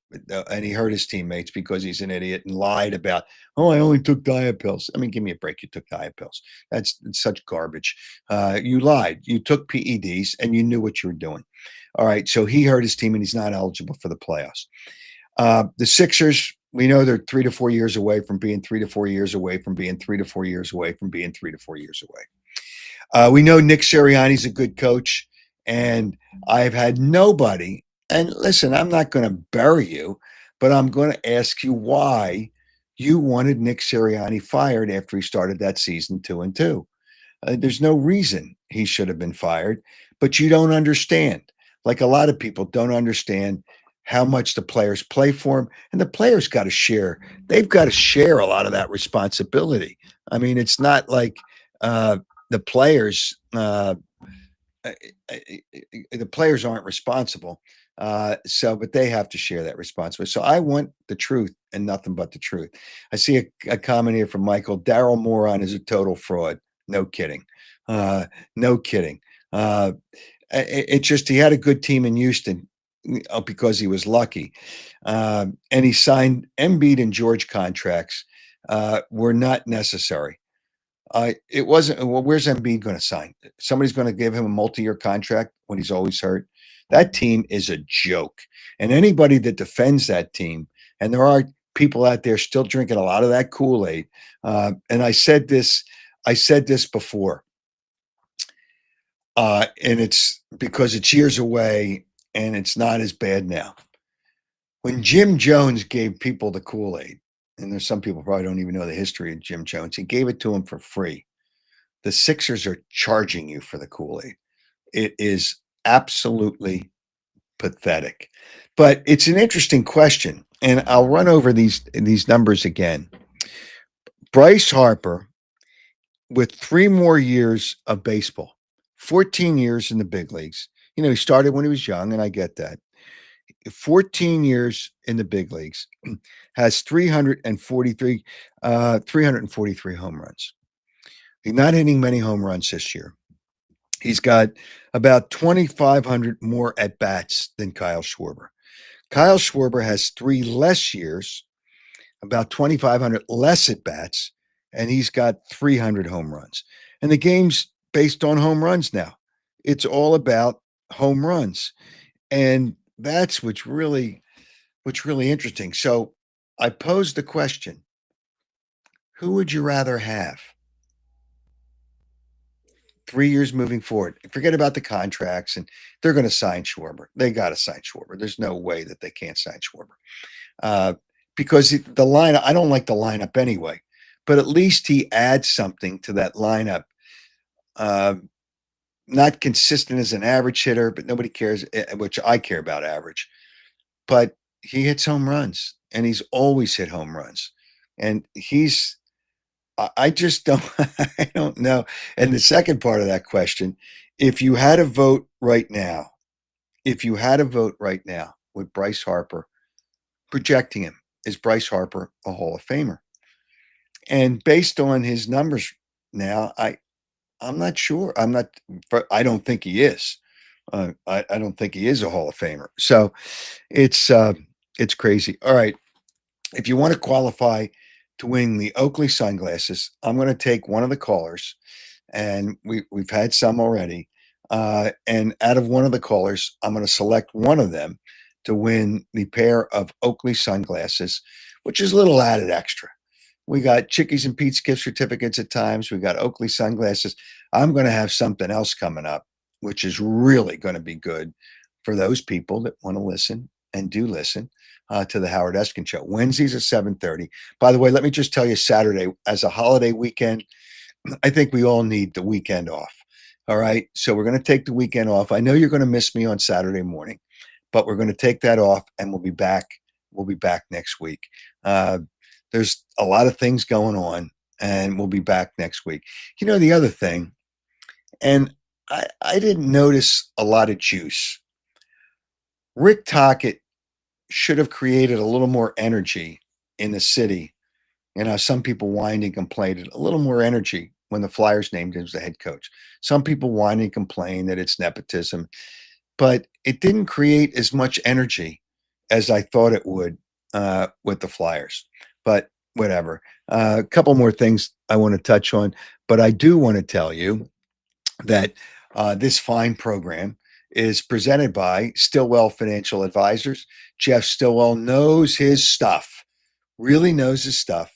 and he hurt his teammates because he's an idiot and lied about, I only took diet pills. I mean, give me a break. You took diet pills. That's such garbage. You lied. You took PEDs and you knew what you were doing. All right. So he hurt his team and he's not eligible for the playoffs. The Sixers, we know they're 3 to 4 years away from being 3 to 4 years away from being 3 to 4 years away from being 3 to 4 years away. We know Nick Sirianni's a good coach, and I've had nobody. And listen, I'm not going to bury you, but I'm going to ask you why you wanted Nick Sirianni fired after he started that season 2-2. There's no reason he should have been fired, but you don't understand. Like a lot of people don't understand how much the players play for him, and the players got to share. They've got to share a lot of that responsibility. I mean, it's not like the players aren't responsible. But they have to share that responsibility. So I want the truth and nothing but the truth. I see a comment here from Michael. Daryl Moron is a total fraud. No kidding. No kidding. It's just he had a good team in Houston because he was lucky. And he signed Embiid and George contracts were not necessary. It wasn't. Well, where's Embiid going to sign? Somebody's going to give him a multi-year contract when he's always hurt. That team is a joke. And anybody that defends that team, and there are people out there still drinking a lot of that Kool-Aid. And I said this before. And it's because it's years away and it's not as bad now. When Jim Jones gave people the Kool-Aid, and there's some people probably don't even know the history of Jim Jones, he gave it to them for free. The Sixers are charging you for the Kool-Aid. It is absolutely pathetic. But it's an interesting question, and I'll run over these numbers again. Bryce Harper, with 3 more years of baseball, 14 years in the big leagues. You know, he started when he was young, and I get that. 14 years in the big leagues, has 343 home runs. He's not hitting many home runs this year. He's got about 2,500 more at bats than Kyle Schwarber. Kyle Schwarber has 3 less years, about 2,500 less at bats, and he's got 300 home runs. And the game's based on home runs now. It's all about home runs. And that's what's really interesting. So I posed the question, who would you rather have? 3 years moving forward. Forget about the contracts, and they're going to sign Schwarber. They got to sign Schwarber. There's no way that they can't sign Schwarber. Because the lineup, I don't like the lineup anyway, but at least he adds something to that lineup. Not consistent as an average hitter, but nobody cares, which I care about average. But he hits home runs, and he's always hit home runs. And I just don't, I don't know. And the second part of that question, if you had a vote right now, with Bryce Harper, projecting him, is Bryce Harper a Hall of Famer? And based on his numbers now, I'm not sure. I don't think he is. I don't think he is a Hall of Famer. So it's crazy. All right. If you want to qualify to win the Oakley sunglasses, I'm going to take one of the callers, and we've had some already. And out of one of the callers, I'm going to select one of them to win the pair of Oakley sunglasses, which is a little added extra. We got Chickies and Pete's gift certificates at times. We got Oakley sunglasses. I'm going to have something else coming up, which is really going to be good for those people that want to listen and do listen to the Howard Eskin Show. Wednesdays at 7:30. By the way, let me just tell you, Saturday, as a holiday weekend, I think we all need the weekend off. All right. So we're going to take the weekend off. I know you're going to miss me on Saturday morning, but we're going to take that off, and we'll be back. We'll be back next week. There's a lot of things going on, and we'll be back next week. You know, the other thing, and I didn't notice a lot of juice. Rick Tocchet should have created a little more energy in the city. You know, some people whined and complained, a little more energy when the Flyers named him as the head coach. Some people whine and complain that it's nepotism, but it didn't create as much energy as I thought it would with the Flyers. But whatever. A couple more things I want to touch on, but I do want to tell you that this fine program is presented by Stillwell Financial Advisors. Jeff Stillwell knows his stuff, really knows his stuff.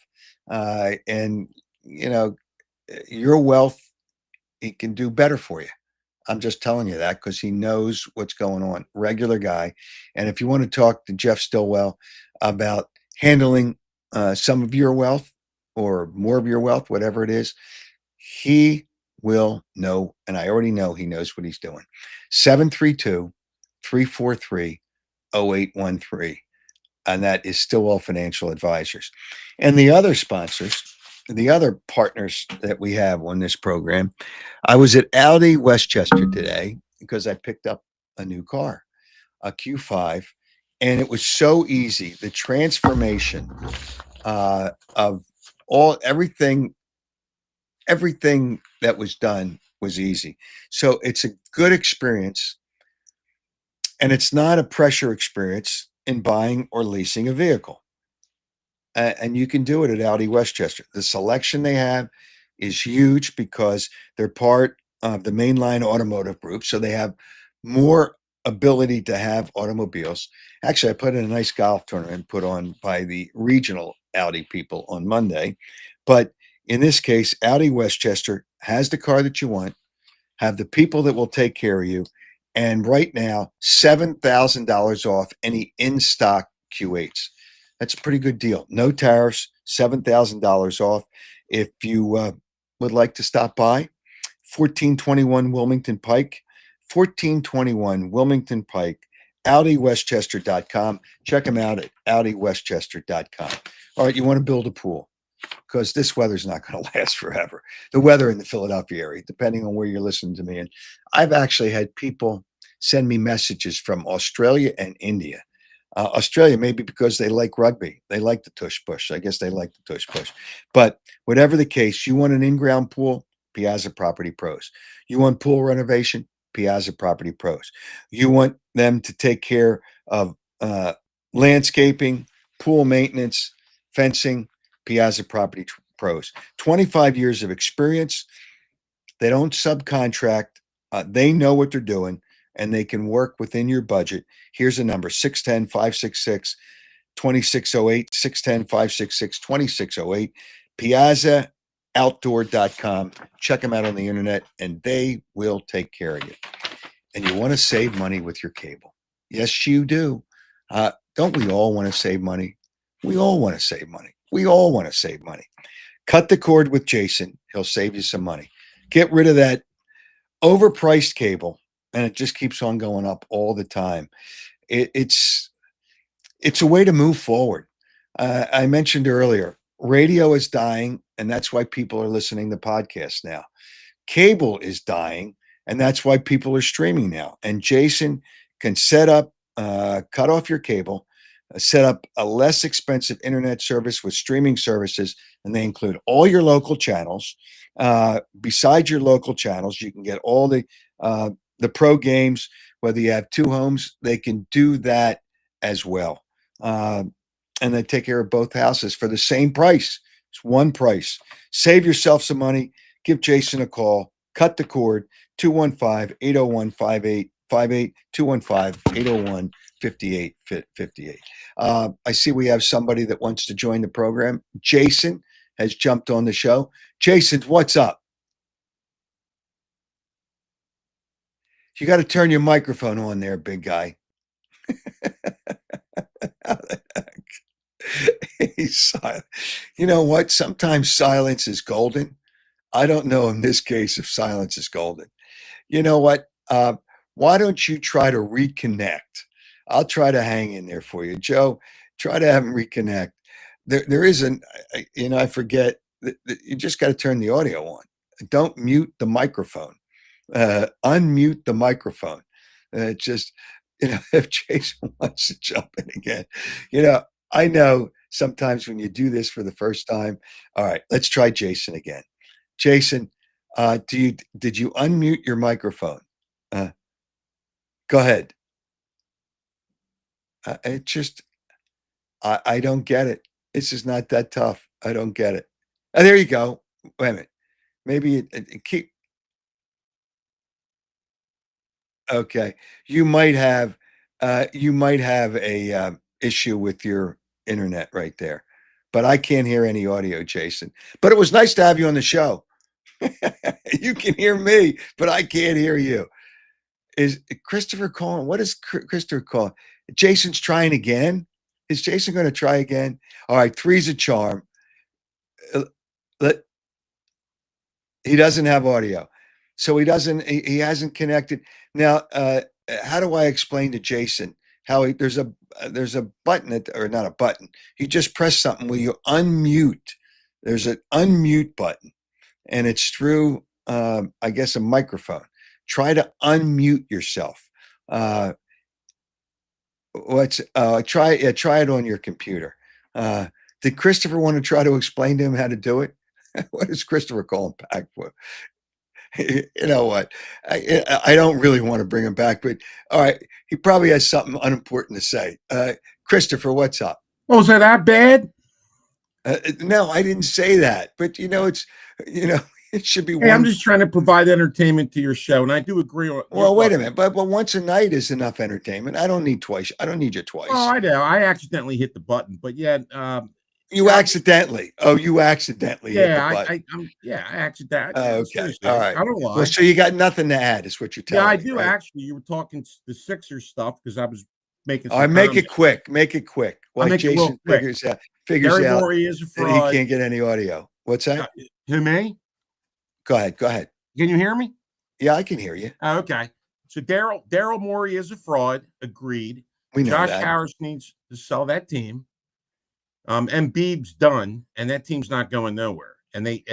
And, you know, your wealth, he can do better for you. I'm just telling you that because he knows what's going on. Regular guy. And if you want to talk to Jeff Stillwell about handling some of your wealth or more of your wealth, whatever it is, he will know. And I already know he knows what he's doing. 732-343-0813. And that is Stillwell Financial Advisors. And the other sponsors, the other partners that we have on this program, I was at Audi Westchester today because I picked up a new car, a Q5, and it was so easy. The transformation of everything that was done was easy. So it's a good experience, and it's not a pressure experience in buying or leasing a vehicle. And you can do it at Audi Westchester. The selection they have is huge because they're part of the mainline automotive group. So they have more ability to have automobiles. Actually, I put in a nice golf tournament put on by the regional Audi people on Monday. But in this case, Audi Westchester has the car that you want, have the people that will take care of you. And right now, $7,000 off any in stock Q8s. That's a pretty good deal. No tariffs, $7,000 off. If you would like to stop by, 1421 Wilmington Pike, 1421 Wilmington Pike, AudiWestchester.com. Check them out at AudiWestchester.com. All right, you want to build a pool because this weather's not going to last forever. The weather in the Philadelphia area, depending on where you're listening to me. And I've actually had people send me messages from Australia and India. Australia, maybe because they like rugby. They like the tush push. I guess they like the tush push. But whatever the case, you want an in-ground pool, Piazza Property Pros. You want pool renovation, Piazza Property Pros. You want them to take care of landscaping, pool maintenance, fencing, Piazza Property Pros. 25 years of experience. They don't subcontract. They know what they're doing, and they can work within your budget. Here's a number, 610-566-2608, 610-566-2608, PiazzaOutdoor.com. Check them out on the internet, and they will take care of you. And you want to save money with your cable. Yes, you do. Don't we all want to save money? We all want to save money. We all want to save money. Cut the cord with Jason. He'll save you some money. Get rid of that overpriced cable, and it just keeps on going up all the time. It's a way to move forward. I mentioned earlier, radio is dying, and that's why people are listening to podcasts now. Cable is dying, and that's why people are streaming now. And Jason can set up, cut off your cable, set up a less expensive internet service with streaming services, and they include all your local channels. Besides your local channels, you can get all the pro games. Whether you have two homes, they can do that as well. And they take care of both houses for the same price. It's one price. Save yourself some money. Give Jason a call. Cut the cord. 215-801-5858. 215-801-5858. I see we have somebody that wants to join the program. Jason has jumped on the show. Jason, what's up? You got to turn your microphone on there, big guy. He's silent. You know what? Sometimes silence is golden. I don't know in this case if silence is golden. You know what? Why don't you try to reconnect? I'll try to hang in there for you. Joe, try to have him reconnect. There isn't, I forget, you just got to turn the audio on. Don't mute the microphone. Unmute the microphone. Just, if Jason wants to jump in again, I know sometimes when you do this for the first time. All right, let's try Jason again. Jason, did you unmute your microphone? Go ahead. I don't get it. This is not that tough. I don't get it. There you go. Wait a minute. Maybe it keep. Okay. You might have a issue with your internet right there, but I can't hear any audio, Jason. But it was nice to have you on the show. You can hear me, but I can't hear you. Is Christopher calling? What is Christopher calling? Jason's trying again. Is Jason going to try again? All right, three's a charm. He doesn't have audio, so he hasn't connected. Now, how do I explain to Jason how there's a button or not a button? You just press something where you unmute. There's an unmute button, and it's through I guess a microphone. Try to unmute yourself. Try it on your computer. Did Christopher want to try to explain to him how to do it? What is Christopher calling back for? You know what? I don't really want to bring him back, but all right, he probably has something unimportant to say. Christopher, what's up? Oh, is that bad? No, I didn't say that, but it's It should be Hey, I'm one. just trying to provide entertainment to your show, and I do agree on. Well, wait a minute, but once a night is enough entertainment. I don't need twice. I don't need you twice. Oh, I know. I accidentally hit the button, but yeah, You accidentally. Oh, you accidentally hit the yeah, button. I accidentally. Okay. Seriously, All right. I don't lie. Well, so you got nothing to add, is what you're Yeah, telling I me, do right? actually. You were talking the Sixers stuff because I was making. All right, make it quick. Make it quick. I'll Like make it real Jason quick. figures Gary out Morey is a that he fraud. can't get any audio. What's that? Who, me? Go ahead. Go ahead. Can you hear me? Yeah, I can hear you. Oh, okay. So Daryl Morey is a fraud. Agreed. We know Josh that. Harris needs to sell that team. Embiid's done, and that team's not going nowhere. And they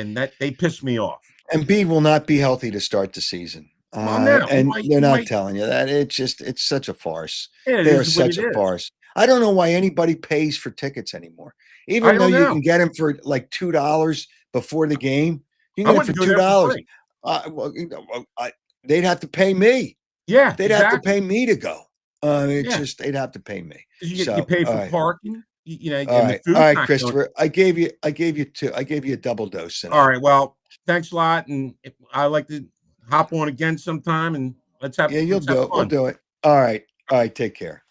pissed me off. Embiid will not be healthy to start the season. Well, no, And they're not might. telling you that. It's such a farce. Yeah, They are is what such it a is. farce. I don't know why anybody pays for tickets anymore. I Even though don't you know. can get them for like $2 before the game, you I can get them wouldn't for go there for $2. free. Well, they'd have to pay me. Yeah, They'd have to pay me to go. It's Yeah. just they'd have to pay me. You So, pay for all right. parking. You know, All and right, the food. all right, Christopher. I gave you two. I gave you a double dose tonight. All right. Well, thanks a lot, and I like to hop on again sometime, and let's have. Yeah, you'll let's have do it. We'll fun. do it. All right. All right. Take care.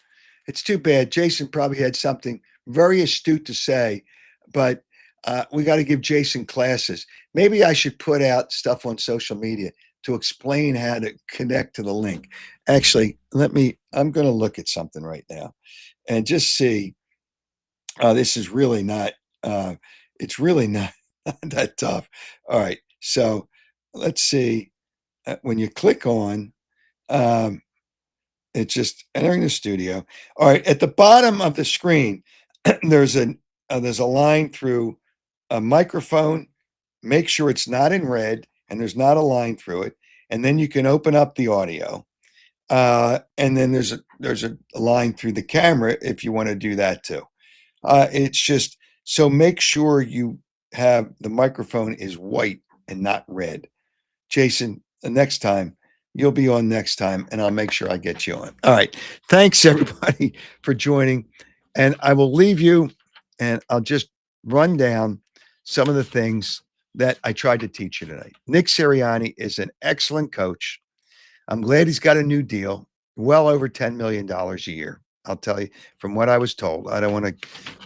It's too bad. Jason probably had something very astute to say, but we got to give Jason classes. Maybe I should put out stuff on social media to explain how to connect to the link. Actually, I'm going to look at something right now and just see. This is really not, it's really not that tough. All right. So let's see. When you click on, it's just entering the studio. All right. At the bottom of the screen, there's a line through a microphone. Make sure it's not in red and there's not a line through it. And then you can open up the audio. And then there's a line through the camera if you want to do that too. It's just so make sure you have the microphone is white and not red. Jason, the next time you'll be on next time, and I'll make sure I get you on. All right. Thanks everybody for joining. And I will leave you and I'll just run down some of the things that I tried to teach you tonight. Nick Sirianni is an excellent coach. I'm glad he's got a new deal, well over $10 million a year. I'll tell you from what I was told. I don't want to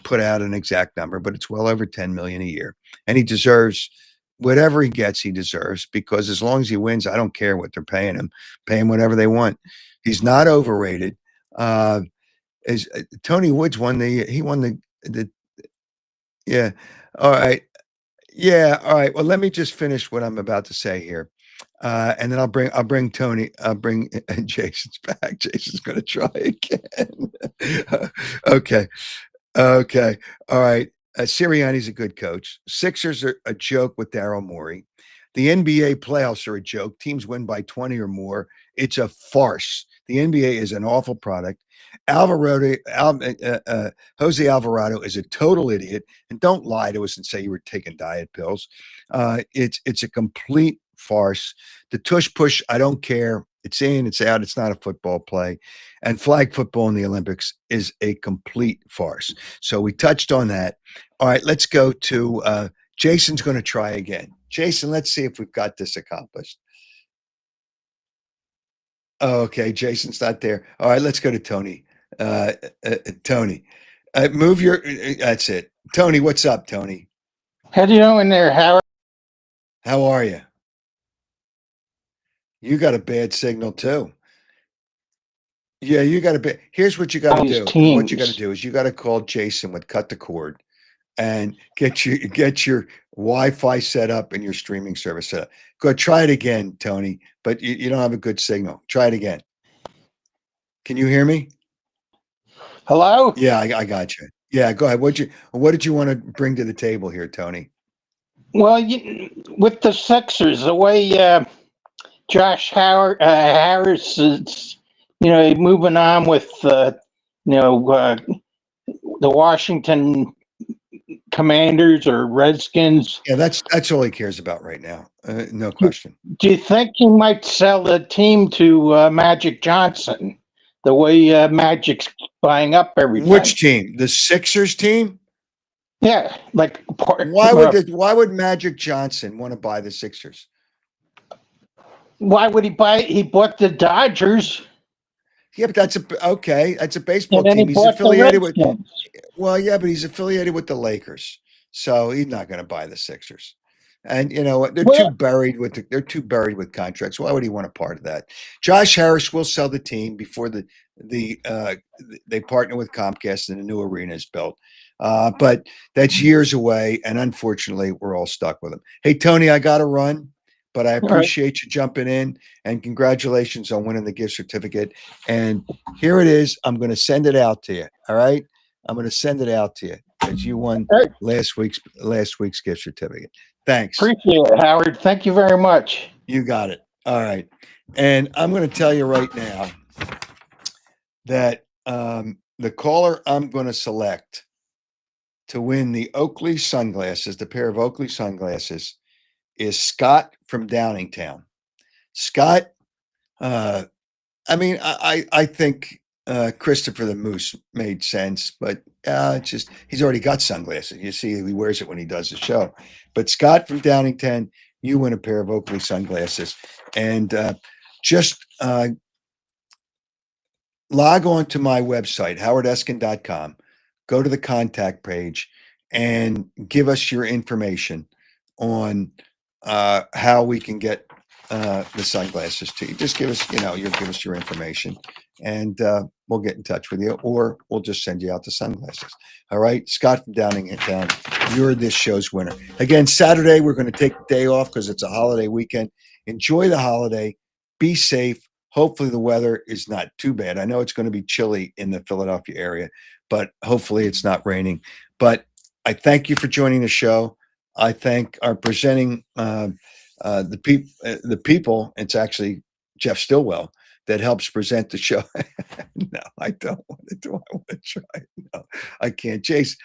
put out an exact number, but it's well over 10 million a year. And he deserves whatever he gets, he deserves, because as long as he wins, I don't care what they're paying him. Pay him whatever they want. He's not overrated. As Tony Woods won the yeah. All right. Yeah. All right. Well, let me just finish what I'm about to say here. And then I'll bring Jason's back. Jason's going to try again. Okay. Okay. All right. Sirianni's a good coach. Sixers are a joke with Daryl Morey. The NBA playoffs are a joke. Teams win by 20 or more. It's a farce. The NBA is an awful product. Jose Alvarado is a total idiot. And don't lie to us and say you were taking diet pills. It's a complete farce. The tush push, I don't care. It's in, it's out. It's not a football play. And flag football in the Olympics is a complete farce. So we touched on that. All right, let's go to Jason's going to try again. Jason, let's see if we've got this accomplished. Okay, Jason's not there. All right, let's go to Tony. Tony, move your. That's it. Tony, what's up, Tony? How do you know in there, Howard? How are you? You got a bad signal too. Yeah, you got a bit. Here's what you got to do. What you got to do is you got to call Jason with cut the cord and get your Wi-Fi set up and your streaming service set up. Go try it again, Tony. But you don't have a good signal. Try it again. Can you hear me? Hello? Yeah, I got you. Yeah, go ahead. What did you want to bring to the table here, Tony? Well, with the Sixers, the way Josh Harris is, moving on with, the Washington Commanders or Redskins. Yeah, that's all he cares about right now. No question. Do you think he might sell the team to Magic Johnson? The way Magic's buying up everything. Which team? The Sixers team? Yeah, like Why would Magic Johnson want to buy the Sixers? why would he buy? He bought the Dodgers, Yeah, but that's a baseball and then he team. He's bought the affiliated with. Redskins. Well, yeah, but he's affiliated with the Lakers, so he's not going to buy the Sixers. And you know what? They're too Well, buried with contracts. Why would he want a part of that? Josh Harris will sell the team before they partner with Comcast and the new arena is built. But that's years away, and unfortunately, we're all stuck with him. Hey, Tony, I got to run, but I all right. appreciate you jumping in, and congratulations on winning the gift certificate. And here it is. I'm going to send it out to you. All right, I'm going to send it out to you because you won All right. last week's gift certificate. Thanks. Appreciate it, Howard. Thank you very much. You got it. All right. And I'm going to tell you right now that the caller I'm going to select to win the Oakley sunglasses, the pair of Oakley sunglasses, is Scott from Downingtown. Scott, I mean, I think Christopher the Moose made sense, but it's just he's already got sunglasses. You see, he wears it when he does the show. But Scott from Downingtown, you win a pair of Oakley sunglasses, and just log on to my website, howardeskin.com, go to the contact page, and give us your information on how we can get the sunglasses to you. Just give us, you'll give us your information, and we'll get in touch with you, or we'll just send you out the sunglasses. All right, Scott from Downingtown, you're this show's winner. Again, Saturday, we're going to take the day off because it's a holiday weekend. Enjoy the holiday. Be safe. Hopefully the weather is not too bad. I know it's going to be chilly in the Philadelphia area, but hopefully it's not raining. But I thank you for joining the show. I thank our presenting the people. It's actually Jeff Stillwell that helps present the show. No, I don't want to do. I want to try. No, I can't. Chase.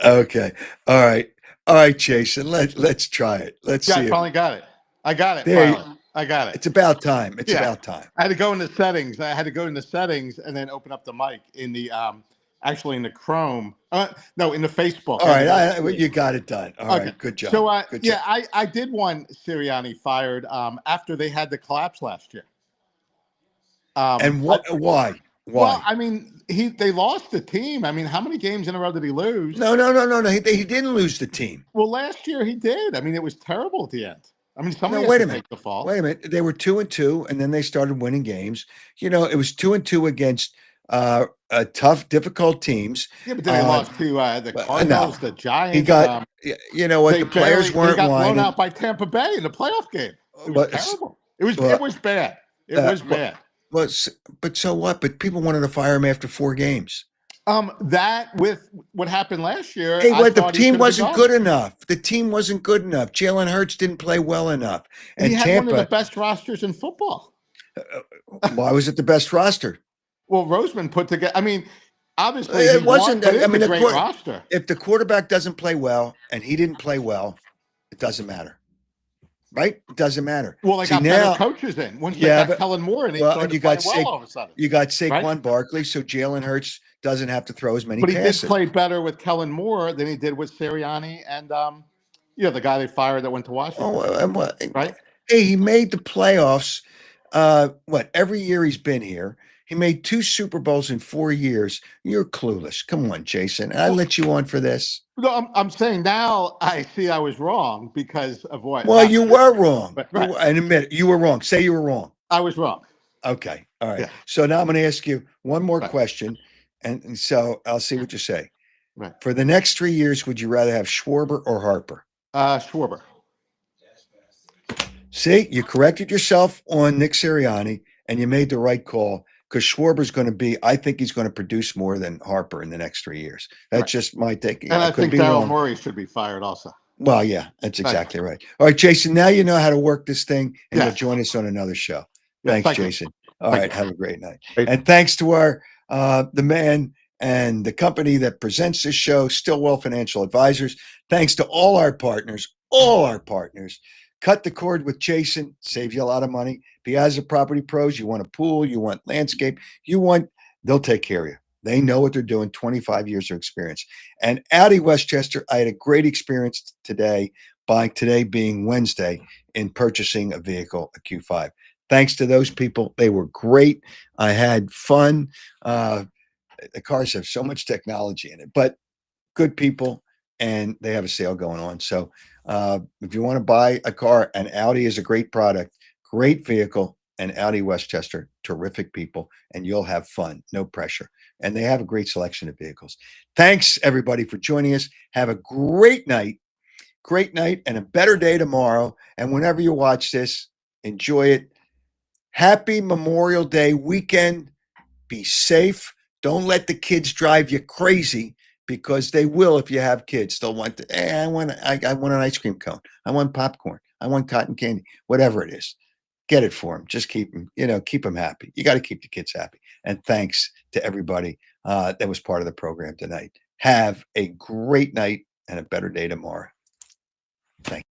Okay. All right, Jason. Let's try it. Let's Yeah, see. I finally got it. I got it. There you- Finally. I got it. It's about time. It's Yeah. about time. I had to go into settings. I had to go into settings and then open up the mic in the actually in the Chrome. No, in the Facebook. All right, you got it done. All Okay. right, good job. So Good yeah, job. I did want Sirianni fired after they had the collapse last year. And what? Why? Well, I mean, they lost the team. I mean, how many games in a row did he lose? No. He didn't lose the team. Well, last year he did. I mean, it was terrible at the end. I mean, somebody Wait has a to minute. take the fault. Wait a minute. They were 2-2, and then they started winning games. It was 2-2 against tough, difficult teams. Yeah, but then they lost to the Cardinals, the Giants. He got. You know what? The players weren't He got blown whining. out by Tampa Bay in the playoff game. It was But- terrible. It was bad. It was bad. But so what? But people wanted to fire him after 4 games. That with what happened last year. Hey, I the thought he team should've wasn't been good gone. enough. The team wasn't good enough. Jalen Hurts didn't play well enough. And He had Tampa, one of the best rosters in football. why was it the best roster? Well, Roseman put together. I mean, obviously, It he wasn't. won, but I mean, it's a great roster. If the quarterback doesn't play well and he didn't play well, it doesn't matter, right? It doesn't matter. Well, they got better coaches in. Once they got Kellen Moore, and he started you playing got well all of a sudden. You got Saquon Right? Barkley, so Jalen Hurts doesn't have to throw as many But he passes. did play better with Kellen Moore than he did with Sirianni and the guy they fired that went to Washington. Right? Hey, he made the playoffs. Every year he's been here. He made 2 Super Bowls in 4 years. You're clueless. Come on, Jason. I let you on for this. No, I'm saying now I see I was wrong because of what. Well, you were wrong. Right. And admit it. You were wrong. Say you were wrong. I was wrong. Okay. All right. Yeah. So now I'm going to ask you one more Right. question. And so I'll see what you say. Right. For the next 3 years, would you rather have Schwarber or Harper? Schwarber. See, you corrected yourself on Nick Sirianni and you made the right call because Schwarber's going to be, I think he's going to produce more than Harper in the next 3 years. That's Right. just my take. And I could think be Daryl wrong. Morey should be fired also. Well, yeah, that's exactly right. All right, Jason, now you know how to work this thing and Yeah. you'll join us on another show. Yeah, Thanks, thank you. Jason. All Thank right, you. have a great night. Great. And thanks to our the man and the company that presents this show, Stillwell Financial Advisors. Thanks to all our partners. Cut the cord with Jason, save you a lot of money. Piazza Property Pros, you want a pool, you want landscape, they'll take care of you. They know what they're doing, 25 years of experience. And Audi Westchester, I had a great experience today, today being Wednesday, in purchasing a vehicle, a Q5. Thanks to those people. They were great. I had fun. The cars have so much technology in it, but good people, and they have a sale going on. So if you want to buy a car, and Audi is a great product, great vehicle, and Audi Westchester, terrific people, and you'll have fun, no pressure. And they have a great selection of vehicles. Thanks, everybody, for joining us. Have a great night, and a better day tomorrow. And whenever you watch this, enjoy it. Happy Memorial Day weekend. Be safe. Don't let the kids drive you crazy, because they will if you have kids. They'll want I want an ice cream cone. I want popcorn. I want cotton candy, whatever it is. Get it for them. Just keep them happy. You got to keep the kids happy. And thanks to everybody that was part of the program tonight. Have a great night and a better day tomorrow. Thank you.